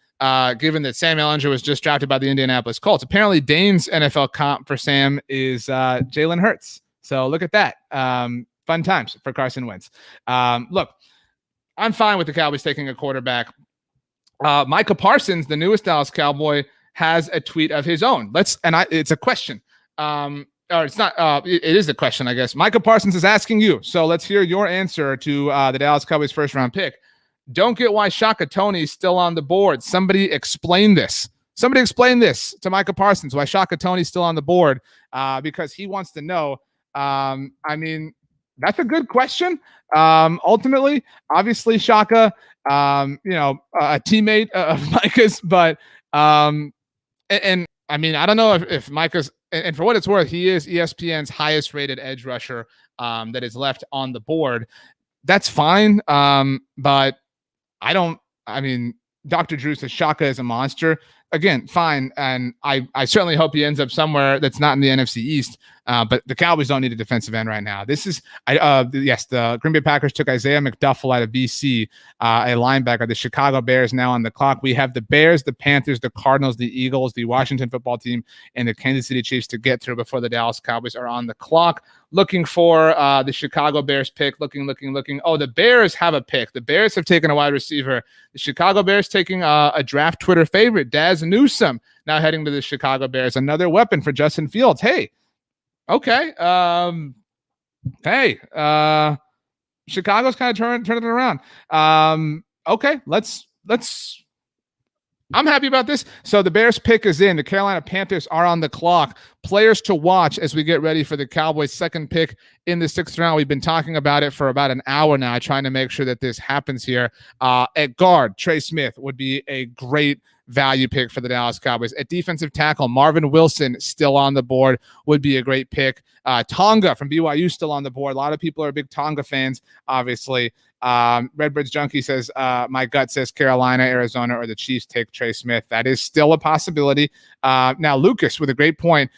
given that Sam Ehlinger was just drafted by the Indianapolis Colts, apparently Dane's NFL comp for Sam is Jalen Hurts. So look at that. Fun times for Carson Wentz. Look, I'm fine with the Cowboys taking a quarterback. Micah Parsons, the newest Dallas Cowboy, has a tweet of his own. It's a question. Or it's not. It is a question, I guess. Micah Parsons is asking you. So let's hear your answer to the Dallas Cowboys first round pick. Don't get why Shaka Toney's still on the board. Somebody explain this. Somebody explain this to Micah Parsons, why Shaka Toney's still on the board, because he wants to know. That's a good question. Ultimately, obviously, Shaka, a teammate of Micah's, but I don't know if Micah's, and for what it's worth, he is ESPN's highest rated edge rusher that is left on the board. That's fine. But Dr. Drew says Shaka is a monster. Again, fine. And I certainly hope he ends up somewhere that's not in the NFC East. But the Cowboys don't need a defensive end right now. The Green Bay Packers took Isaiah McDuffel out of BC, a linebacker. The Chicago Bears now on the clock. We have the Bears, the Panthers, the Cardinals, the Eagles, the Washington football team, and the Kansas City Chiefs to get through before the Dallas Cowboys are on the clock. Looking for the Chicago Bears pick. Looking. Oh, the Bears have a pick. The Bears have taken a wide receiver. The Chicago Bears taking a draft Twitter favorite, Daz Newsome, now heading to the Chicago Bears. Another weapon for Justin Fields. Hey. Okay. Chicago's kind of turning it around. Okay. Let's. I'm happy about this. So the Bears pick is in. The Carolina Panthers are on the clock. Players to watch as we get ready for the Cowboys' second pick in the 6th round. We've been talking about it for about an hour now, trying to make sure that this happens here. At guard, Trey Smith would be a great value pick for the Dallas Cowboys. At defensive tackle, Marvin Wilson still on the board, would be a great pick. Tonga from BYU still on the board. A lot of people are big Tonga fans, obviously. Redbirds Junkie says, my gut says Carolina, Arizona, or the Chiefs take Trey Smith. That is still a possibility. Now, Lucas with a great point.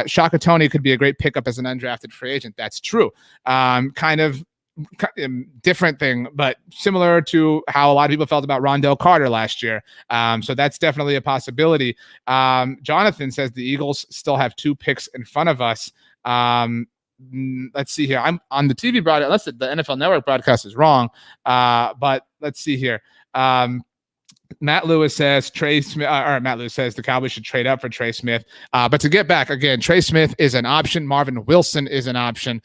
Shaka Toney could be a great pickup as an undrafted free agent. That's true. Kind of different thing, but similar to how a lot of people felt about Rondell Carter last year. So that's definitely a possibility. Jonathan says the Eagles still have 2 picks in front of us. Let's see here. I'm on the TV broadcast, unless the NFL Network broadcast is wrong. But let's see here. Matt Lewis says the Cowboys should trade up for Trey Smith. But to get back again, Trey Smith is an option. Marvin Wilson is an option.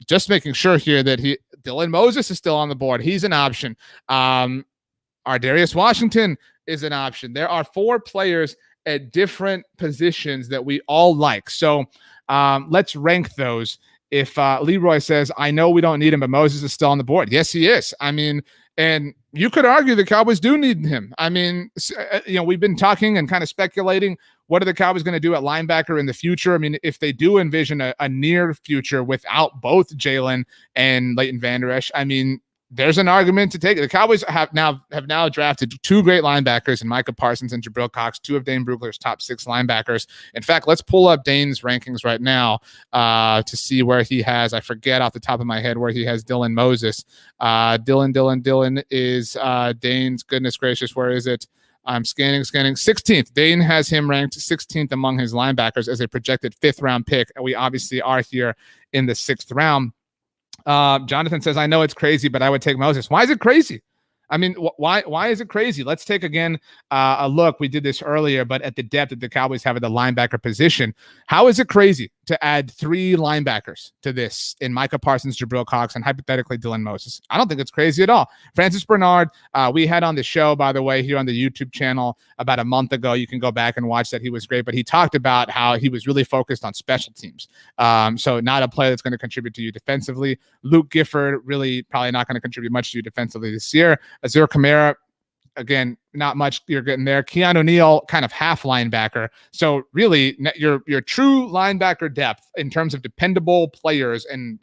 Just making sure here that Dylan Moses is still on the board. He's an option. Ardarius Washington is an option. There are 4 players at different positions that we all like. So let's rank those. If Leroy says, I know we don't need him, but Moses is still on the board. Yes, he is. And you could argue the Cowboys do need him. We've been talking and kind of speculating what are the Cowboys going to do at linebacker in the future? I mean, if they do envision a near future without both Jalen and Leighton Vander Esch, I mean, there's an argument to take. The Cowboys have now drafted 2 great linebackers in Micah Parsons and Jabril Cox, 2 of Dane Brugler's top 6 linebackers. In fact, let's pull up Dane's rankings right now to see where he has, I forget off the top of my head, where he has Dylan Moses. Dylan is Dane's, goodness gracious, where is it? I'm scanning. 16th. Dane has him ranked 16th among his linebackers as a projected 5th round pick. And we obviously are here in the 6th round. Jonathan says, I know it's crazy, but I would take Moses. Why is it crazy? I mean, why is it crazy? Let's take again a look. We did this earlier, but at the depth that the Cowboys have at the linebacker position, how is it crazy to add 3 linebackers to this in Micah Parsons, Jabril Cox, and hypothetically Dylan Moses? I don't think it's crazy at all. Francis Bernard, we had on the show, by the way, here on the YouTube channel about a month ago. You can go back and watch that. He was great, but he talked about how he was really focused on special teams. So not a player that's going to contribute to you defensively. Luke Gifford, really probably not going to contribute much to you defensively this year. Azur Kamara, again, not much you're getting there. Keanu Neal, kind of half linebacker. So really, your true linebacker depth in terms of dependable players and,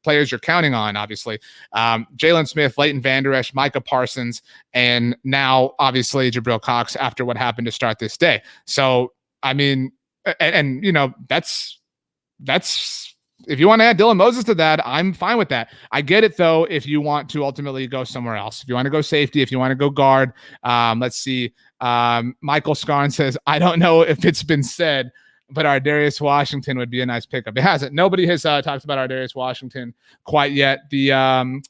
players you're counting on, obviously. Jalen Smith, Leighton Vander Esch, Micah Parsons, and now, obviously, Jabril Cox after what happened to start this day. So, I mean, and that's if you want to add Dylan Moses to that, I'm fine with that. I get it, though, if you want to ultimately go somewhere else. If you want to go safety, if you want to go guard, let's see. Michael Scarn says, I don't know if it's been said, but Ardarius Washington would be a nice pickup. It hasn't. Nobody has talked about Ardarius Washington quite yet. The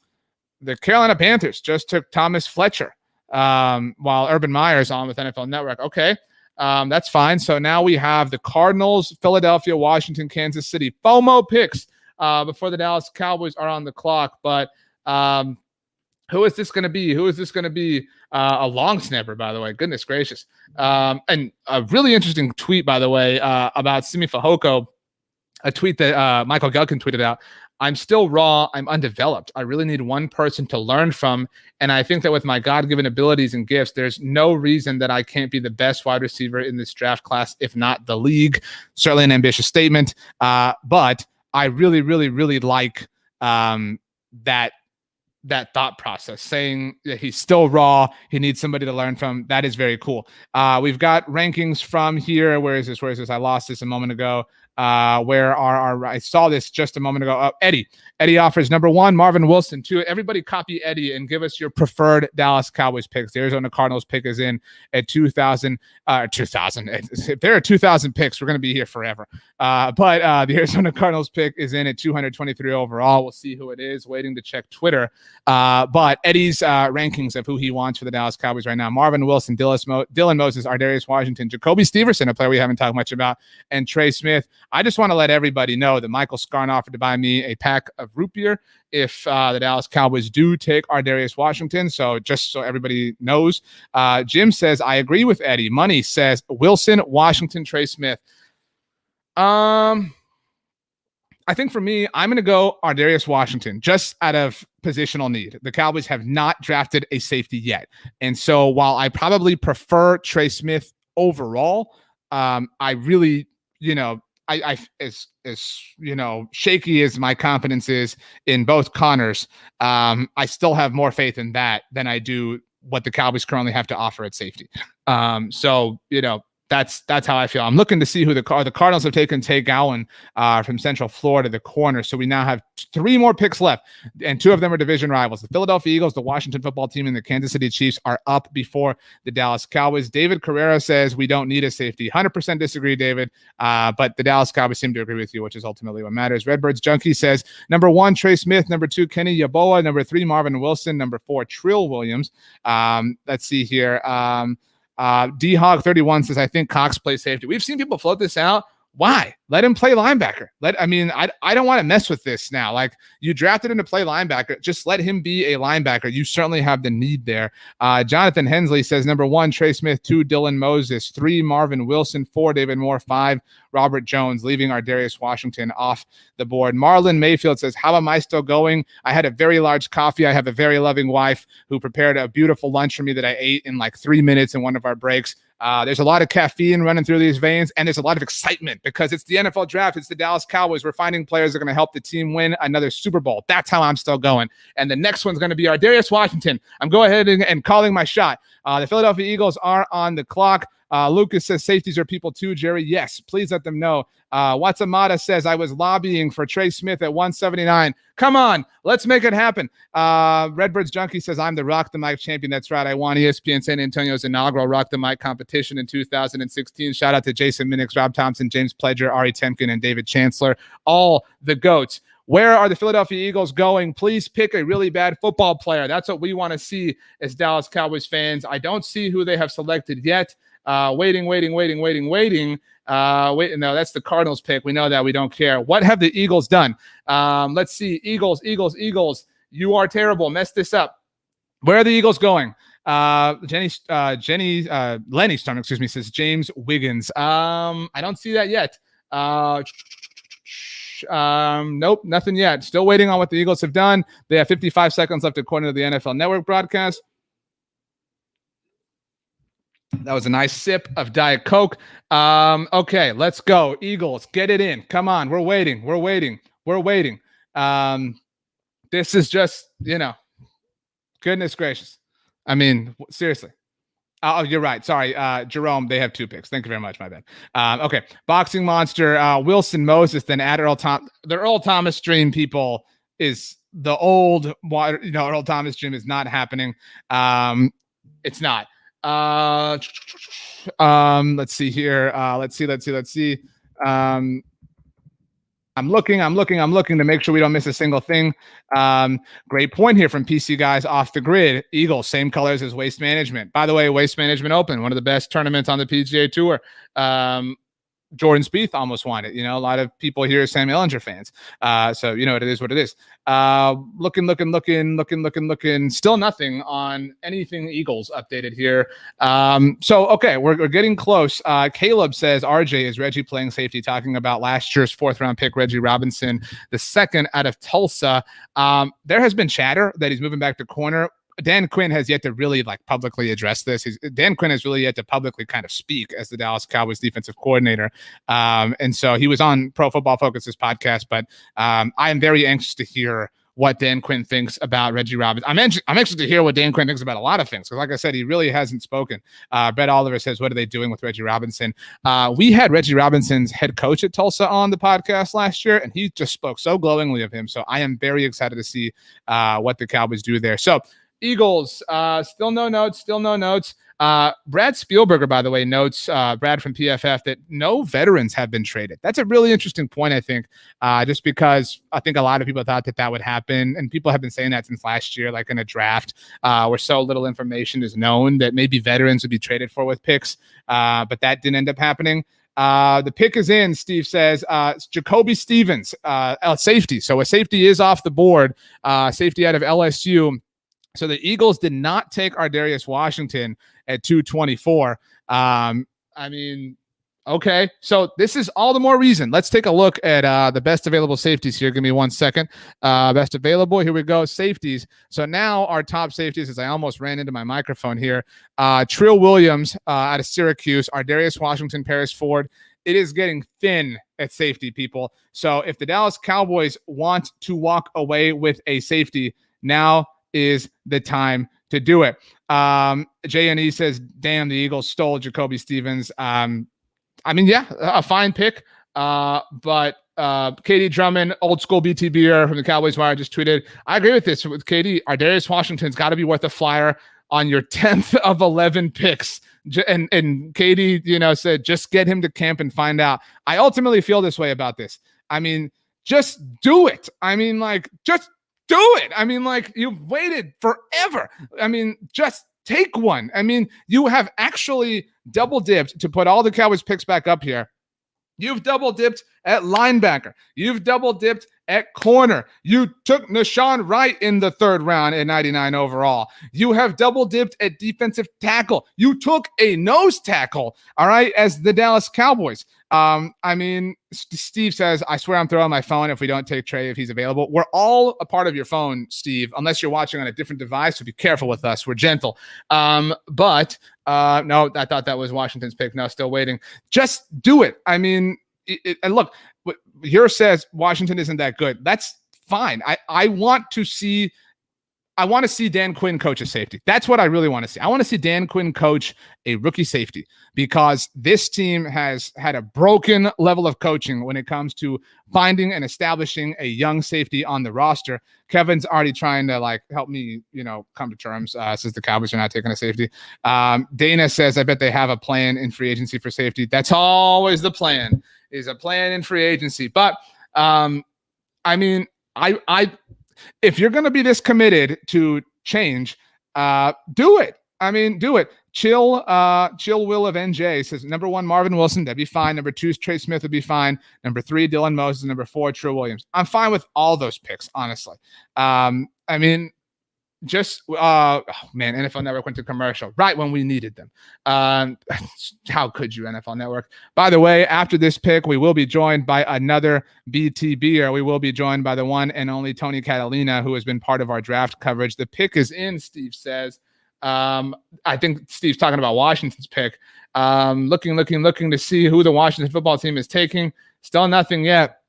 Carolina Panthers just took Thomas Fletcher while Urban Meyer's on with NFL Network. Okay. That's fine. So now we have the Cardinals, Philadelphia, Washington, Kansas City. FOMO picks before the Dallas Cowboys are on the clock. But who is this going to be? Who is this going to be? A long snapper, by the way. Goodness gracious. And a really interesting tweet, by the way, about Simi Fehoko, a tweet that Michael Gelkin tweeted out. I'm still raw. I'm undeveloped. I really need one person to learn from. And I think that with my God-given abilities and gifts, there's no reason that I can't be the best wide receiver in this draft class, if not the league. Certainly an ambitious statement. But I really, really, really like that thought process, saying that he's still raw. He needs somebody to learn from. That is very cool. We've got rankings from here. Where is this? I lost this a moment ago. Where are I saw this just a moment ago. Eddie offers number 1, Marvin Wilson. 2, everybody copy Eddie and give us your preferred Dallas Cowboys picks. The Arizona Cardinals pick is in at 2,000. If there are 2,000 picks, we're going to be here forever. But the Arizona Cardinals pick is in at 223 overall. We'll see who it is. Waiting to check Twitter. But Eddie's rankings of who he wants for the Dallas Cowboys right now: Marvin Wilson, Dylan Moses, Ardarius Washington, Jacoby Steverson, a player we haven't talked much about, and Trey Smith. I just want to let everybody know that Michael Scarn offered to buy me a pack of root beer if the Dallas Cowboys do take Ardarius Washington. So just so everybody knows, Jim says, I agree with Eddie. Money says Wilson, Washington, Trey Smith. I think for me, I'm going to go Ardarius Washington just out of positional need. The Cowboys have not drafted a safety yet. And so while I probably prefer Trey Smith overall, I really, I as shaky as my confidence is in both Connors, I still have more faith in that than I do what the Cowboys currently have to offer at safety. So that's how I feel. I'm looking to see who the Cardinals have taken Tay Gowan from Central Florida, the corner. So we now have 3 more picks left, and 2 of them are division rivals. The Philadelphia Eagles, the Washington football team, and the Kansas City Chiefs are up before the Dallas Cowboys. David Carrera says we don't need a safety. 100% disagree, David. But the Dallas Cowboys seem to agree with you, which is ultimately what matters. Redbirds Junkie says number 1, Trey Smith. Number 2, Kenny Yeboah. Number 3, Marvin Wilson. Number 4, Trill Williams. Let's see here. D-Hog31 says, I think Cox plays safety. We've seen people float this out. Why? Let him play linebacker. I don't want to mess with this now. Like, you drafted him to play linebacker. Just let him be a linebacker. You certainly have the need there. Jonathan Hensley says, number 1, Trey Smith. 2, Dylan Moses. 3, Marvin Wilson. 4, David Moore. 5, Robert Jones, leaving Ardarius Washington off the board. Marlon Mayfield says, how am I still going? I had a very large coffee. I have a very loving wife who prepared a beautiful lunch for me that I ate in like 3 minutes in one of our breaks. There's a lot of caffeine running through these veins, and there's a lot of excitement because it's the NFL draft. It's the Dallas Cowboys. We're finding players that are going to help the team win another Super Bowl. That's how I'm still going. And the next one's going to be Darius Washington. I'm going ahead and calling my shot. The Philadelphia Eagles are on the clock. Lucas says safeties are people too, Jerry. Yes, please let them know. Watsamata says, I was lobbying for Trey Smith at 179. Come on, let's make it happen. Redbirds Junkie says, I'm the Rock the Mic champion. That's right. I won ESPN San Antonio's inaugural Rock the Mic competition in 2016. Shout out to Jason Minix, Rob Thompson, James Pledger, Ari Temkin, and David Chancellor, all the GOATs. Where are the Philadelphia Eagles going? Please pick a really bad football player. That's what we want to see as Dallas Cowboys fans. I don't see who they have selected yet. Waiting. No, that's the Cardinals pick. We know that. We don't care. What have the Eagles done? Let's see. Eagles. You are terrible. Mess this up. Where are the Eagles going? Lenny Storm, says James Wiggins. I don't see that yet. Nope, nothing yet. Still waiting on what the Eagles have done. They have 55 seconds left according to the NFL Network broadcast. That was a nice sip of Diet Coke. Okay, let's go. Eagles, get it in. Come on, we're waiting. This is just, goodness gracious. I mean, seriously. Oh, you're right. Sorry, Jerome. They have 2 picks. Thank you very much. My bad. Okay, Boxing Monster, Wilson Moses, then add Earl Thomas. The Earl Thomas stream, people, is the old water. Earl Thomas stream is not happening. It's not. Let's see here. Let's see. I'm looking to make sure we don't miss a single thing. Great point here from PC Guys off the grid. Eagles, same colors as Waste Management. By the way, Waste Management Open, one of the best tournaments on the PGA Tour. Jordan Spieth almost won it. A lot of people here are Sam Ehlinger fans. So it is what it is. Looking. Still nothing on anything Eagles updated here. Okay, we're getting close. Caleb says, RJ, is Reggie playing safety? Talking about last year's 4th-round pick, Reggie Robinson, the second out of Tulsa. There has been chatter that he's moving back to corner. Dan Quinn has yet to really publicly address this. Dan Quinn has really yet to publicly kind of speak as the Dallas Cowboys defensive coordinator. And so he was on Pro Football Focus's podcast, but I am very anxious to hear what Dan Quinn thinks about Reggie Robinson. I'm anxious to hear what Dan Quinn thinks about a lot of things. Because like I said, he really hasn't spoken. Brett Oliver says, what are they doing with Reggie Robinson? We had Reggie Robinson's head coach at Tulsa on the podcast last year, and he just spoke so glowingly of him. So I am very excited to see what the Cowboys do there. So Eagles, still no notes. Brad Spielberger, by the way, notes, Brad from PFF, that no veterans have been traded. That's a really interesting point, I think, just because I think a lot of people thought that would happen, and people have been saying that since last year, like in a draft where so little information is known that maybe veterans would be traded for with picks, but that didn't end up happening. The pick is in, Steve says. It's Jacoby Stevens, safety. So a safety is off the board, safety out of LSU. So the Eagles did not take Darius Washington at 224. Okay. So this is all the more reason. Let's take a look at the best available safeties here. Give me 1 second. Best available. Here we go. Safeties. So now our top safeties, as I almost ran into my microphone here. Trill Williams out of Syracuse. Darius Washington, Paris Ford. It is getting thin at safety, people. So if the Dallas Cowboys want to walk away with a safety, now is the time to do it. JNE says, damn, the Eagles stole Jacoby Stevens. A fine pick. But Katie Drummond, old school BTBer from the Cowboys Wire, just tweeted, I agree with this with Katie. Darius Washington's got to be worth a flyer on your 10th of 11 picks. And Katie, said, just get him to camp and find out. I ultimately feel this way about this. Just do it. Just do it. You've waited forever. Just take one. You have actually double dipped to put all the Cowboys picks back up here. You've double dipped at linebacker. You've double dipped at corner. You took Nashawn Wright in the 3rd round at 99 overall. You have double dipped at defensive tackle. You took a nose tackle, all right, as the Dallas Cowboys. I mean, Steve says, I swear I'm throwing my phone if we don't take Trey if he's available. We're all a part of your phone, Steve, unless you're watching on a different device, so be careful with us. We're gentle. But no, I thought that was Washington's pick. No, still waiting. Just do it. I mean, and look, yours says Washington isn't that good. That's fine. I want to see Dan Quinn coach a safety. That's what I really want to see. I want to see Dan Quinn coach a rookie safety because this team has had a broken level of coaching when it comes to finding and establishing a young safety on the roster. Kevin's already trying to help me, come to terms since the Cowboys are not taking a safety. Dana says, I bet they have a plan in free agency for safety. That's always the plan, is a plan in free agency. But I mean, if you're going to be this committed to change, do it. I mean, do it. Chill Will of NJ says, number 1, Marvin Wilson. That'd be fine. Number 2, Trey Smith would be fine. Number 3, Dylan Moses. Number 4, True Williams. I'm fine with all those picks, honestly. I mean, just, NFL Network went to commercial right when we needed them. How could you, NFL Network? By the way, after this pick, we will be joined by another BTBer. We will be joined by the one and only Tony Catalina, who has been part of our draft coverage. The pick is in, Steve says. I think Steve's talking about Washington's pick. Looking to see who the Washington football team is taking. Still nothing yet.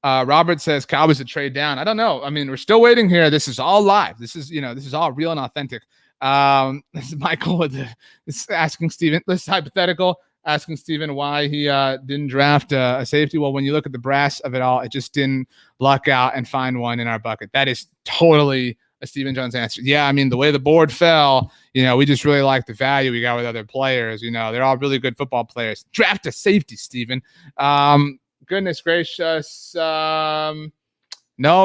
Robert says Cowboys to trade down. I don't know. I mean, we're still waiting here. This is all live. This is all real and authentic. This is Michael with this asking Steven, this is hypothetical, asking Steven why he didn't draft a safety. Well, when you look at the brass of it all, it just didn't luck out and find one in our bucket. That is totally a Stephen Jones answer. Yeah, I mean, the way the board fell, we just really like the value we got with other players. They're all really good football players. Draft a safety, Stephen. Goodness gracious. No,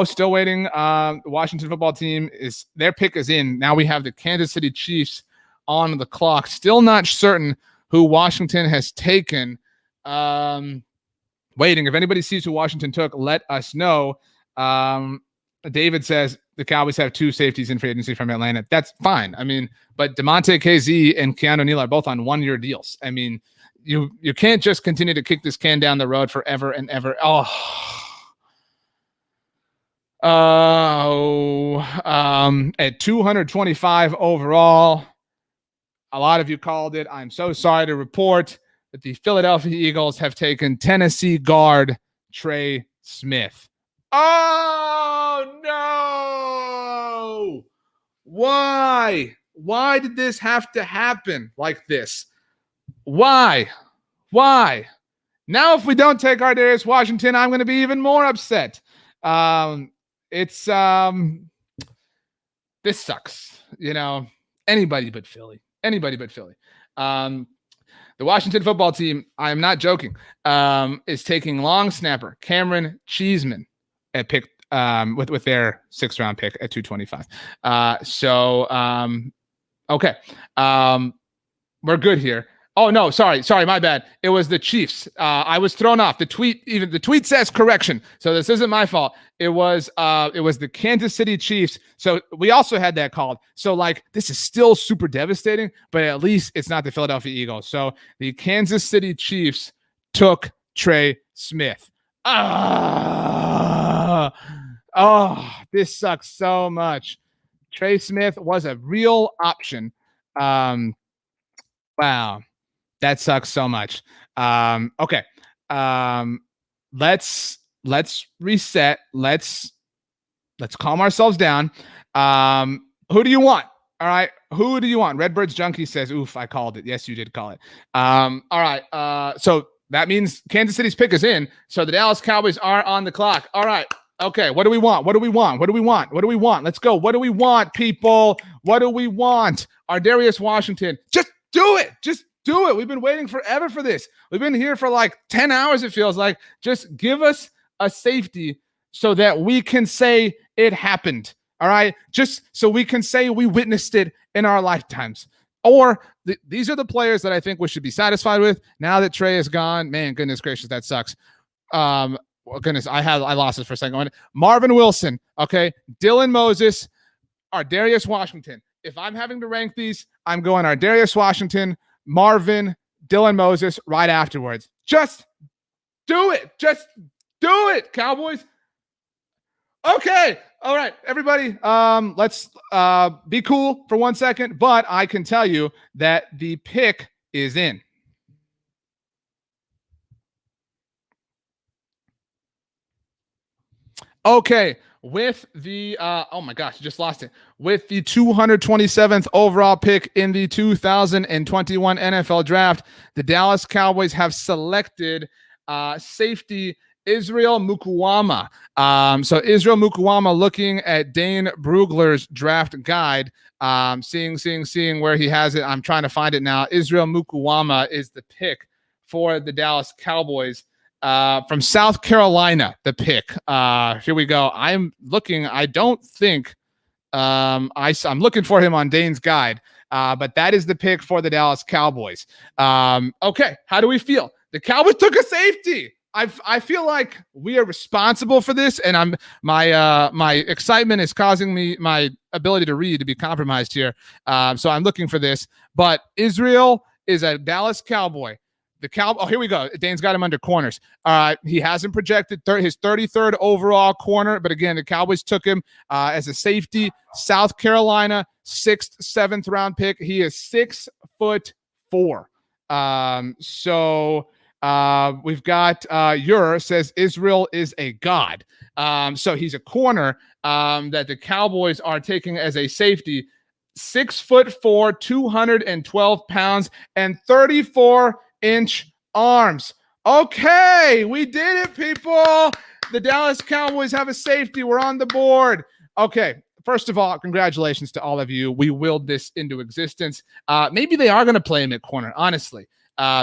still waiting. The Washington football team their pick is in. Now we have the Kansas City Chiefs on the clock. Still not certain who Washington has taken. Waiting. If anybody sees who Washington took, let us know. David says the Cowboys have 2 safeties in free agency from Atlanta. That's fine. I mean, but DeMonte KZ and Keanu Neal are both on 1-year deals. I mean, you can't just continue to kick this can down the road forever and ever. At 225 overall, a lot of you called it. I'm so sorry to report that the Philadelphia Eagles have taken Tennessee guard Trey Smith. Oh, no! Why? Why did this have to happen like this? Why? Now, if we don't take Ardarius Washington, I'm going to be even more upset. This sucks. Anybody but Philly. The Washington football team, I am not joking, is taking long snapper Cameron Cheeseman at pick with their 6th round pick at 225. Okay. We're good here. Oh no, sorry, my bad. It was the Chiefs. I was thrown off. The tweet says correction. So this isn't my fault. It was the Kansas City Chiefs. So we also had that called. So this is still super devastating, but at least it's not the Philadelphia Eagles. So the Kansas City Chiefs took Trey Smith. This sucks so much. Trey Smith was a real option. Wow. That sucks so much. Okay. Let's reset. Let's calm ourselves down. Who do you want? All right. Who do you want? Redbirds Junkie says, oof, I called it. Yes, you did call it. All right. So that means Kansas City's pick is in. So the Dallas Cowboys are on the clock. All right. Okay. What do we want? Let's go. What do we want, people? What do we want? Ardarius Washington. Just do it. Do it. We've been waiting forever for this. We've been here for 10 hours, it feels like. Just give us a safety so that we can say it happened. All right? Just so we can say we witnessed it in our lifetimes. or these are the players that I think we should be satisfied with now that Trey is gone. Man, goodness gracious, that sucks. Well, goodness, I lost this for a second. Marvin Wilson, okay, Dylan Moses, Ardarius Washington. If I'm having to rank these, I'm going Ardarius Washington, Marvin, Dylan Moses right afterwards. Just do it. Just do it, Cowboys. Okay. All right, everybody. Let's be cool for 1 second, but I can tell you that the pick is in. Okay, with the oh my gosh, just lost it. With the 227th overall pick in the 2021 NFL Draft, the Dallas Cowboys have selected safety Israel Mukuamu. So Israel Mukuamu, looking at Dane Brugler's draft guide, seeing where he has it. I'm trying to find it now. Israel Mukuamu is the pick for the Dallas Cowboys. From South Carolina, the pick. Here we go. I'm looking. I don't think I'm looking for him on Dane's guide, but that is the pick for the Dallas Cowboys. Okay, how do we feel? The Cowboys took a safety. I feel like we are responsible for this, and my excitement is causing me my ability to read to be compromised here. So I'm looking for this. But Israel is a Dallas Cowboy. Oh, here we go. Dane's got him under corners. He hasn't projected his 33rd overall corner, but again, the Cowboys took him as a safety. South Carolina, 6th, 7th round pick. He is 6'4". So we've got says Israel is a god. So he's a corner that the Cowboys are taking as a safety. 6'4", 212 pounds, and 34-inch arms. Okay, we did it, people. The Dallas Cowboys have a safety. We're on the board. Okay, first of all, congratulations to all of you. We willed this into existence. Maybe they are going to play him at corner, honestly.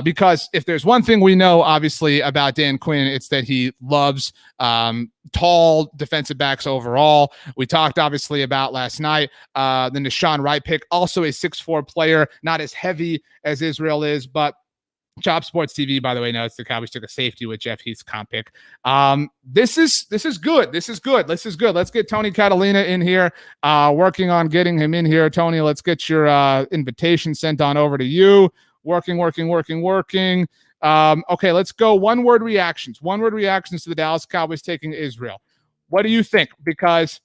Because if there's one thing we know, obviously, about Dan Quinn, it's that he loves tall defensive backs overall. We talked, obviously, about last night, the Nashawn Wright pick, also a 6'4" player, not as heavy as Israel is, but Chop Sports TV, by the way, notes the Cowboys took a safety with Jeff Heath's comp pick. This is good. This is good. Let's get Tony Catalina in here, working on getting him in here. Tony, let's get your invitation sent on over to you. Working. Okay, let's go. One-word reactions to the Dallas Cowboys taking Israel. What do you think? Because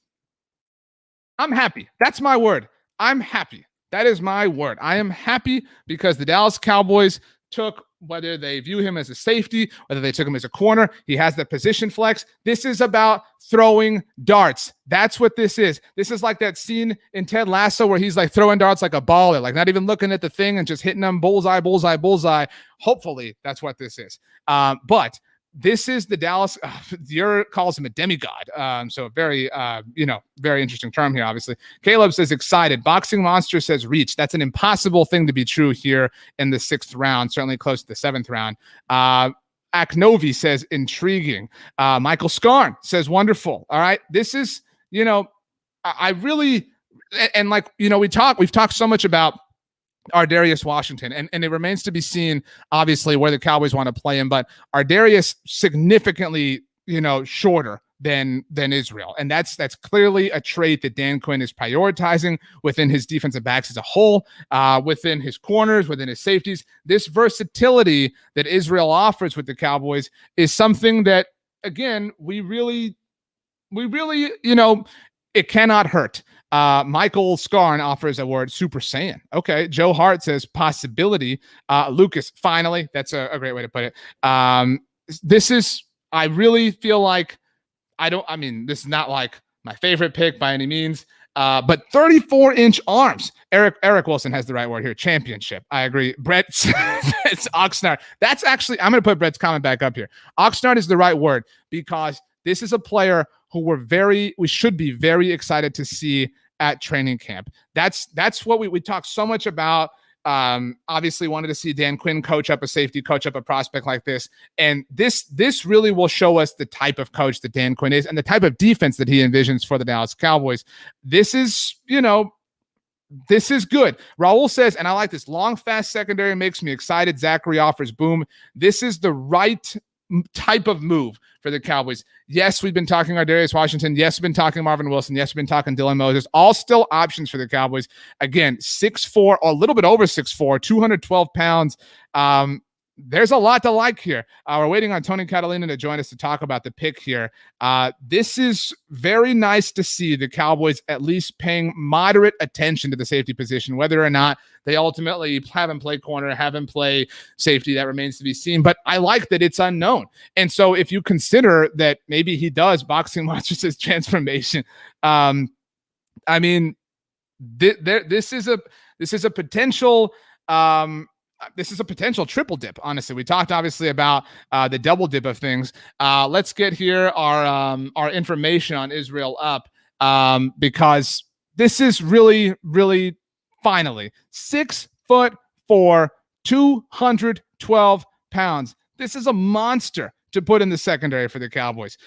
I'm happy. That's my word. I'm happy. That is my word. I am happy because the Dallas Cowboys took, whether they view him as a safety, whether they took him as a corner, he has the position flex. This is about throwing darts. That's what this is. This is like that scene in Ted Lasso where he's like throwing darts like a baller, like not even looking at the thing and just hitting them bullseye. Hopefully that's what this is. But this is the Dallas, Dior calls him a demigod. So very, very interesting term here, obviously. Caleb says excited. Boxing Monster says reach. That's an impossible thing to be true here in the 6th round, certainly close to the 7th round. Aknovi says intriguing. Michael Scarn says wonderful. All right. This is, I really, and like, we've talked so much about Ardarius Washington, and it remains to be seen, obviously, where the Cowboys want to play him, but Ardarius significantly, shorter than Israel, and that's clearly a trait that Dan Quinn is prioritizing within his defensive backs as a whole, within his corners, within his safeties. This versatility that Israel offers with the Cowboys is something that, again, we really, it cannot hurt. Michael Scarn offers a word, Super Saiyan. Okay. Joe Hart says possibility. Lucas, finally, that's a great way to put it. I really feel like this is not like my favorite pick by any means, but 34-inch arms. Eric Wilson has the right word here. Championship. I agree. Brett, it's Oxnard. That's actually, I'm going to put Brett's comment back up here. Oxnard is the right word because this is a player who we should be very excited to see at training camp. That's what we talk so much about. Obviously wanted to see Dan Quinn coach up a safety, coach up a prospect like this. And this really will show us the type of coach that Dan Quinn is and the type of defense that he envisions for the Dallas Cowboys. This is, this is good. Raul says, and I like this, long, fast secondary makes me excited. Zachary offers boom. This is the right type of move for the Cowboys. Yes, we've been talking Darius Washington. Yes, we've been talking Marvin Wilson. Yes, we've been talking Dylan Moses. All still options for the Cowboys. Again, 6'4", or a little bit over 6'4", 212 pounds. There's a lot to like here. We're waiting on Tony Catalina to join us to talk about the pick here. This is very nice to see the Cowboys at least paying moderate attention to the safety position, whether or not they ultimately have him play corner, have him play safety, that remains to be seen. But I like that it's unknown. And so if you consider that maybe he does boxing watches his transformation, I mean, this is a potential triple dip. Honestly, we talked obviously about the double dip of things. Let's get here our information on Israel up, because this is really, really finally 6'4", 212 pounds. This is a monster to put in the secondary for the Cowboys.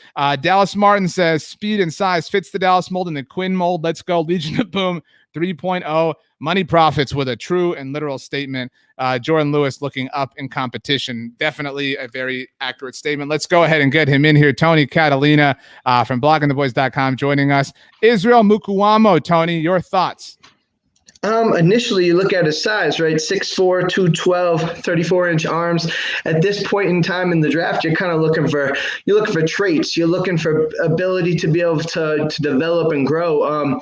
Dallas Martin says speed and size fits the Dallas mold and the Quinn mold. Let's go. Legion of Boom 3.0. Money profits with a true and literal statement. Jordan Lewis looking up in competition. Definitely a very accurate statement. Let's go ahead and get him in here. Tony Catalina from bloggingtheboys.com joining us. Israel Mukuamu, Tony, your thoughts? Initially, you look at his size, right? 6'4", 212, 34-inch arms. At this point in time in the draft, you're kind of looking for traits. You're looking for ability to be able to develop and grow.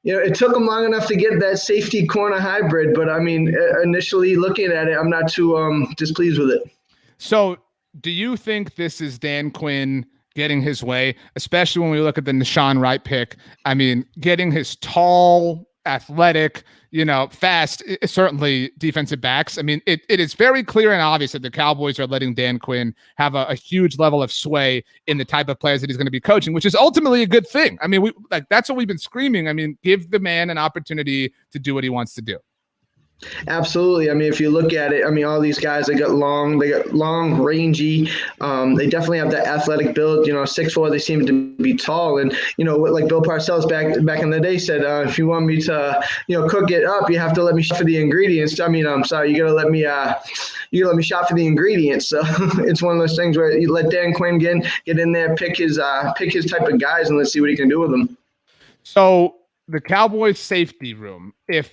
It took him long enough to get that safety corner hybrid, but I mean, initially looking at it, I'm not too displeased with it. So, do you think this is Dan Quinn getting his way, especially when we look at the Nahshon Wright pick? I mean, getting his tall, athletic, fast, certainly defensive backs. I mean, it is very clear and obvious that the Cowboys are letting Dan Quinn have a huge level of sway in the type of players that he's going to be coaching, which is ultimately a good thing. I mean, that's what we've been screaming. I mean, give the man an opportunity to do what he wants to do. Absolutely. I mean, if you look at it, I mean, all these guys, they got long, rangy. They definitely have that athletic build. 6'4", they seem to be tall. And, like Bill Parcells back in the day said, if you want me to, cook it up, you have to let me shop for the ingredients. I mean, I'm sorry, you got to let me shop for the ingredients. So it's one of those things where you let Dan Quinn get in there, pick his type of guys, and let's see what he can do with them. So the Cowboys safety room, if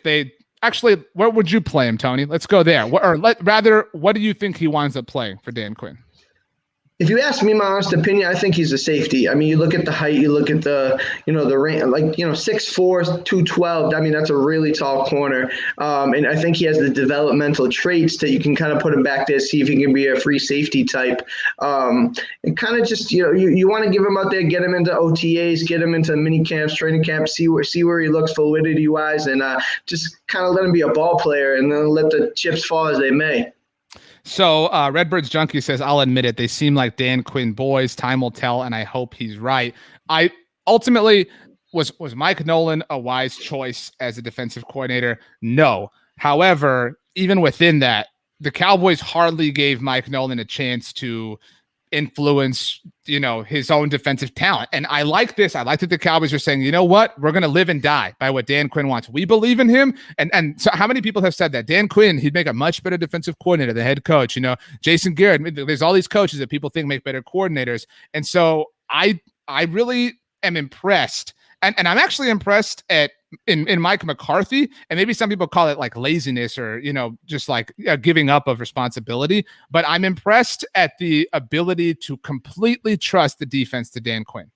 they, actually, where would you play him, Tony? Let's go there. What do you think he winds up playing for Dan Quinn? If you ask me my honest opinion, I think he's a safety. I mean, you look at the height, you look at the range, 6'4", 212. I mean, that's a really tall corner. And I think he has the developmental traits that you can kind of put him back there, see if he can be a free safety type. And kind of just, you want to give him out there, get him into OTAs, get him into mini camps, training camps, see where he looks fluidity wise, and just kind of let him be a ball player and then let the chips fall as they may. So Redbirds Junkie says, I'll admit it, they seem like Dan Quinn boys. Time will tell, and I hope he's right. I ultimately was Mike Nolan a wise choice as a defensive coordinator? No. However, even within that, the Cowboys hardly gave Mike Nolan a chance to influence, his own defensive talent. And I like this. I like that the Cowboys are saying, you know what? We're going to live and die by what Dan Quinn wants. We believe in him. And so how many people have said that? Dan Quinn, he'd make a much better defensive coordinator, the head coach, Jason Garrett. There's all these coaches that people think make better coordinators. And so I really am impressed. And I'm actually impressed in Mike McCarthy, and maybe some people call it like laziness or, just like giving up of responsibility. But I'm impressed at the ability to completely trust the defense to Dan Quinn.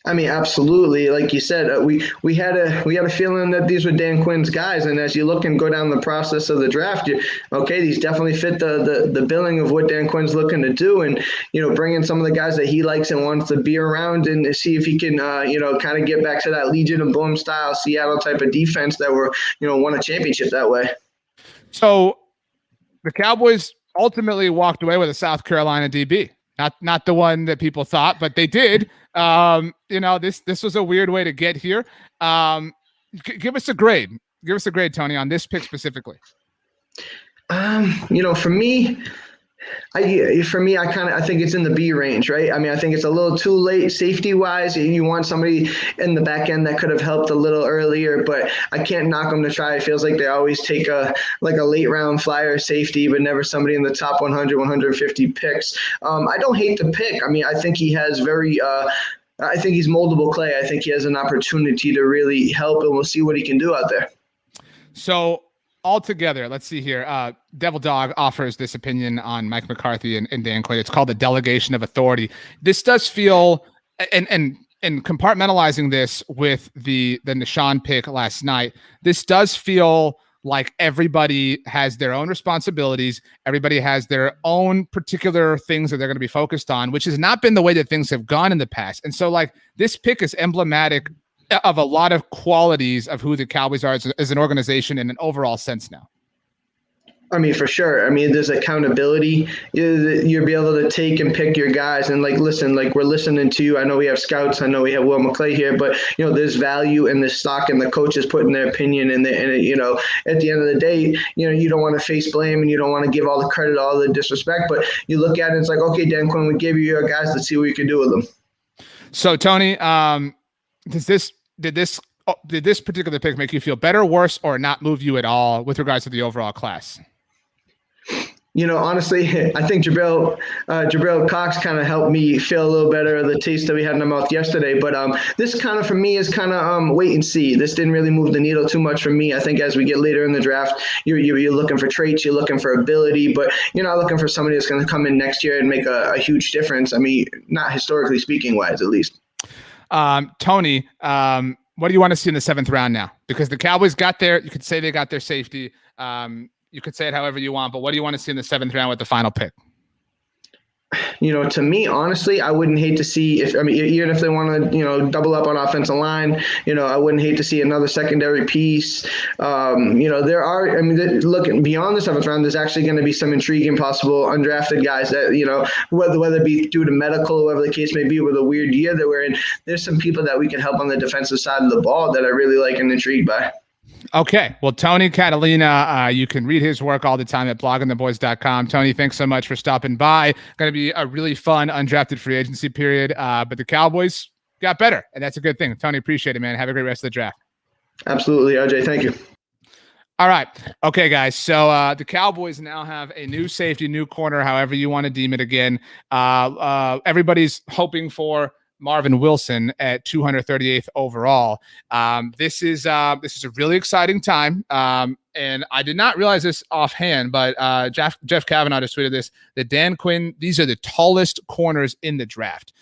I mean, absolutely. Like you said, we had a feeling that these were Dan Quinn's guys, and as you look and go down the process of the draft, these definitely fit the billing of what Dan Quinn's looking to do, and bring in some of the guys that he likes and wants to be around, and see if he can kind of get back to that Legion of Boom style Seattle type of defense that were won a championship that way. So the Cowboys ultimately walked away with a South Carolina DB. Not the one that people thought, but they did. This was a weird way to get here. Give us a grade. Give us a grade, Tony, on this pick specifically. For me, For me, I think it's in the B range, right? I mean, I think it's a little too late safety wise. You want somebody in the back end that could have helped a little earlier, but I can't knock them to try. It feels like they always take a late round flyer safety, but never somebody in the top 100, 150 picks. I don't hate the pick. I mean, I think he has I think he's moldable clay. I think he has an opportunity to really help, and we'll see what he can do out there. So altogether, let's see here. Devil Dog offers this opinion on Mike McCarthy and Dan Quinn. It's called the delegation of authority. This does feel, and compartmentalizing this with the Nishan pick last night, this does feel like everybody has their own responsibilities. Everybody has their own particular things that they're going to be focused on, which has not been the way that things have gone in the past. And so like this pick is emblematic of a lot of qualities of who the Cowboys are as an organization in an overall sense now. I mean, for sure. I mean, there's accountability. You'll be able to take and pick your guys and listen, we're listening to you. I know we have scouts. I know we have Will McClay here, but there's value in the stock and the coaches putting their opinion in it. At the end of the day, you don't want to face blame and you don't want to give all the credit, all the disrespect, but you look at it, it's like, okay, Dan Quinn, we gave you your guys. Let's see what you can do with them. So Tony, did this particular pick make you feel better, worse, or not move you at all with regards to the overall class? Honestly, I think Jabril Cox kind of helped me feel a little better of the taste that we had in our mouth yesterday. But this kind of, for me, is kind of wait and see. This didn't really move the needle too much for me. I think as we get later in the draft, you're looking for traits, you're looking for ability, but you're not looking for somebody that's going to come in next year and make a huge difference. I mean, not historically speaking wise, at least. Tony, what do you want to see in the 7th round now? Because the Cowboys got there. You could say they got their safety. You could say it however you want, but what do you want to see in the 7th round with the final pick? To me, honestly, I wouldn't hate to see even if they want to, double up on offensive line, I wouldn't hate to see another secondary piece. Looking beyond the 7th round, there's actually going to be some intriguing possible undrafted guys that, whether it be due to medical or whatever the case may be with a weird year that we're in, there's some people that we can help on the defensive side of the ball that I really like and intrigued by. Okay. Well, Tony Catalina, you can read his work all the time at bloggingtheboys.com. Tony, thanks so much for stopping by. Going to be a really fun undrafted free agency period, but the Cowboys got better, and that's a good thing. Tony, appreciate it, man. Have a great rest of the draft. Absolutely, RJ. Thank you. All right. Okay, guys. So the Cowboys now have a new safety, new corner, however you want to deem it again. Everybody's hoping for Marvin Wilson at 238th overall. This is a really exciting time. And I did not realize this offhand, but Jeff Kavanaugh just tweeted this, that Dan Quinn, these are the tallest corners in the draft.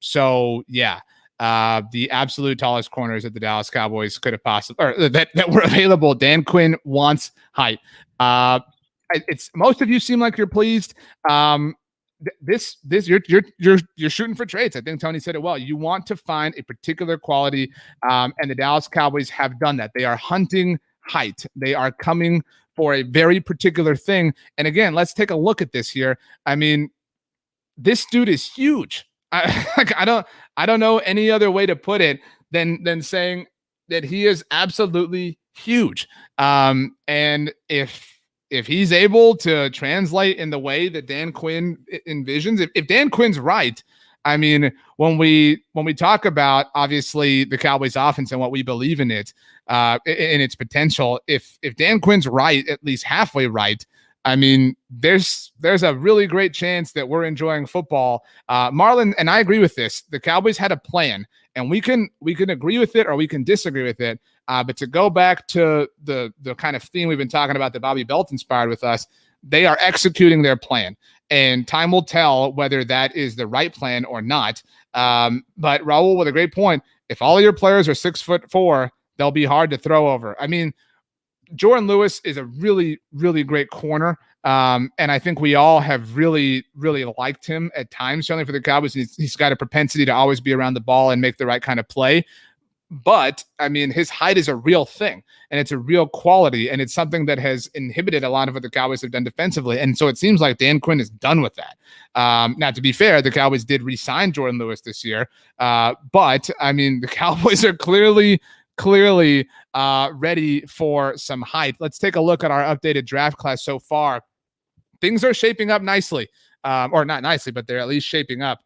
So yeah, the absolute tallest corners that the Dallas Cowboys could have possibly, or that were available. Dan Quinn wants height. It's most of you seem like you're pleased. You're shooting for traits. I think Tony said it well. You want to find a particular quality, and the Dallas Cowboys have done that. They are hunting height. They are coming for a very particular thing. And again, let's take a look at this here. I mean, this dude is huge. I don't know any other way to put it than saying that he is absolutely huge. And if he's able to translate in the way that Dan Quinn envisions, if Dan Quinn's right, I mean, when we talk about obviously the Cowboys offense and what we believe in it, in its potential, if Dan Quinn's right, at least halfway right, I mean, there's a really great chance that we're enjoying football. Marlon, and I agree with this. The Cowboys had a plan, and we can agree with it or we can disagree with it. But to go back to the kind of theme we've been talking about that Bobby Belt inspired with us, they are executing their plan, and time will tell whether that is the right plan or not. But Raul with a great point. If all of your players are 6'4", they'll be hard to throw over. I mean, Jordan Lewis is a really, really great corner. And I think we all have really, really liked him at times, certainly for the Cowboys. He's got a propensity to always be around the ball and make the right kind of play. But I mean, his height is a real thing, and it's a real quality, and it's something that has inhibited a lot of what the Cowboys have done defensively. And so it seems like Dan Quinn is done with that. Now, to be fair, the Cowboys did re-sign Jordan Lewis this year. But I mean, the Cowboys are clearly ready for some height. Let's take a look at our updated draft class so far. things are shaping up nicely, or not nicely, but they're at least shaping up.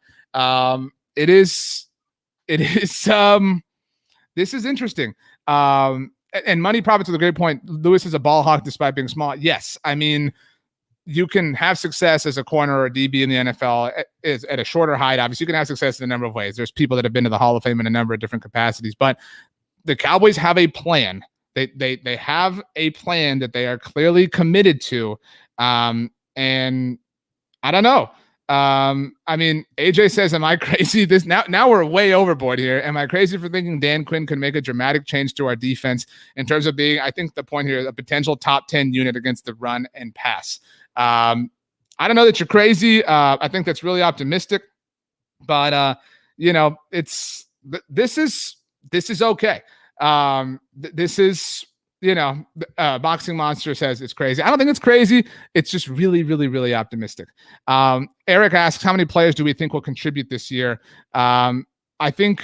It is. This is interesting. And Money Profits with a great point. Lewis is a ball hawk despite being small. Yes, I mean, you can have success as a corner or a DB in the NFL at a shorter height. Obviously, you can have success in a number of ways. There's people that have been to the Hall of Fame in a number of different capacities, but the Cowboys have a plan. They have a plan that they are clearly committed to. And I don't know. I mean, AJ says, am I crazy? Now we're way overboard here. Am I crazy for thinking Dan Quinn can make a dramatic change to our defense in terms of being, I think the point here is a potential top 10 unit against the run and pass. I don't know that you're crazy. I think that's really optimistic, but this is okay. This is, Boxing Monster says it's crazy. I don't think it's crazy. It's just really, really, really optimistic. Eric asks, how many players do we think will contribute this year? I think,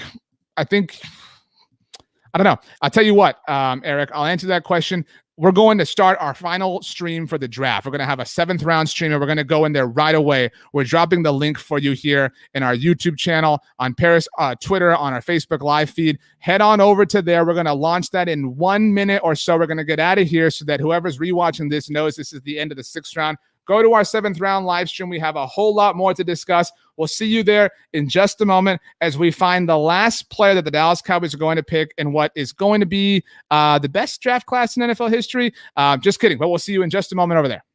I don't know. I'll tell you what, Eric, I'll answer that question. We're going to start our final stream for the draft. We're going to have a 7th round stream, and we're going to go in there right away. We're dropping the link for you here in our YouTube channel, on Paris, Twitter, on our Facebook live feed. Head on over to there. We're going to launch that in 1 minute or so. We're going to get out of here so that whoever's rewatching this knows this is the end of the 6th round. Go to our 7th round live stream. We have a whole lot more to discuss. We'll see you there in just a moment as we find the last player that the Dallas Cowboys are going to pick in what is going to be the best draft class in NFL history. Just kidding, but we'll see you in just a moment over there.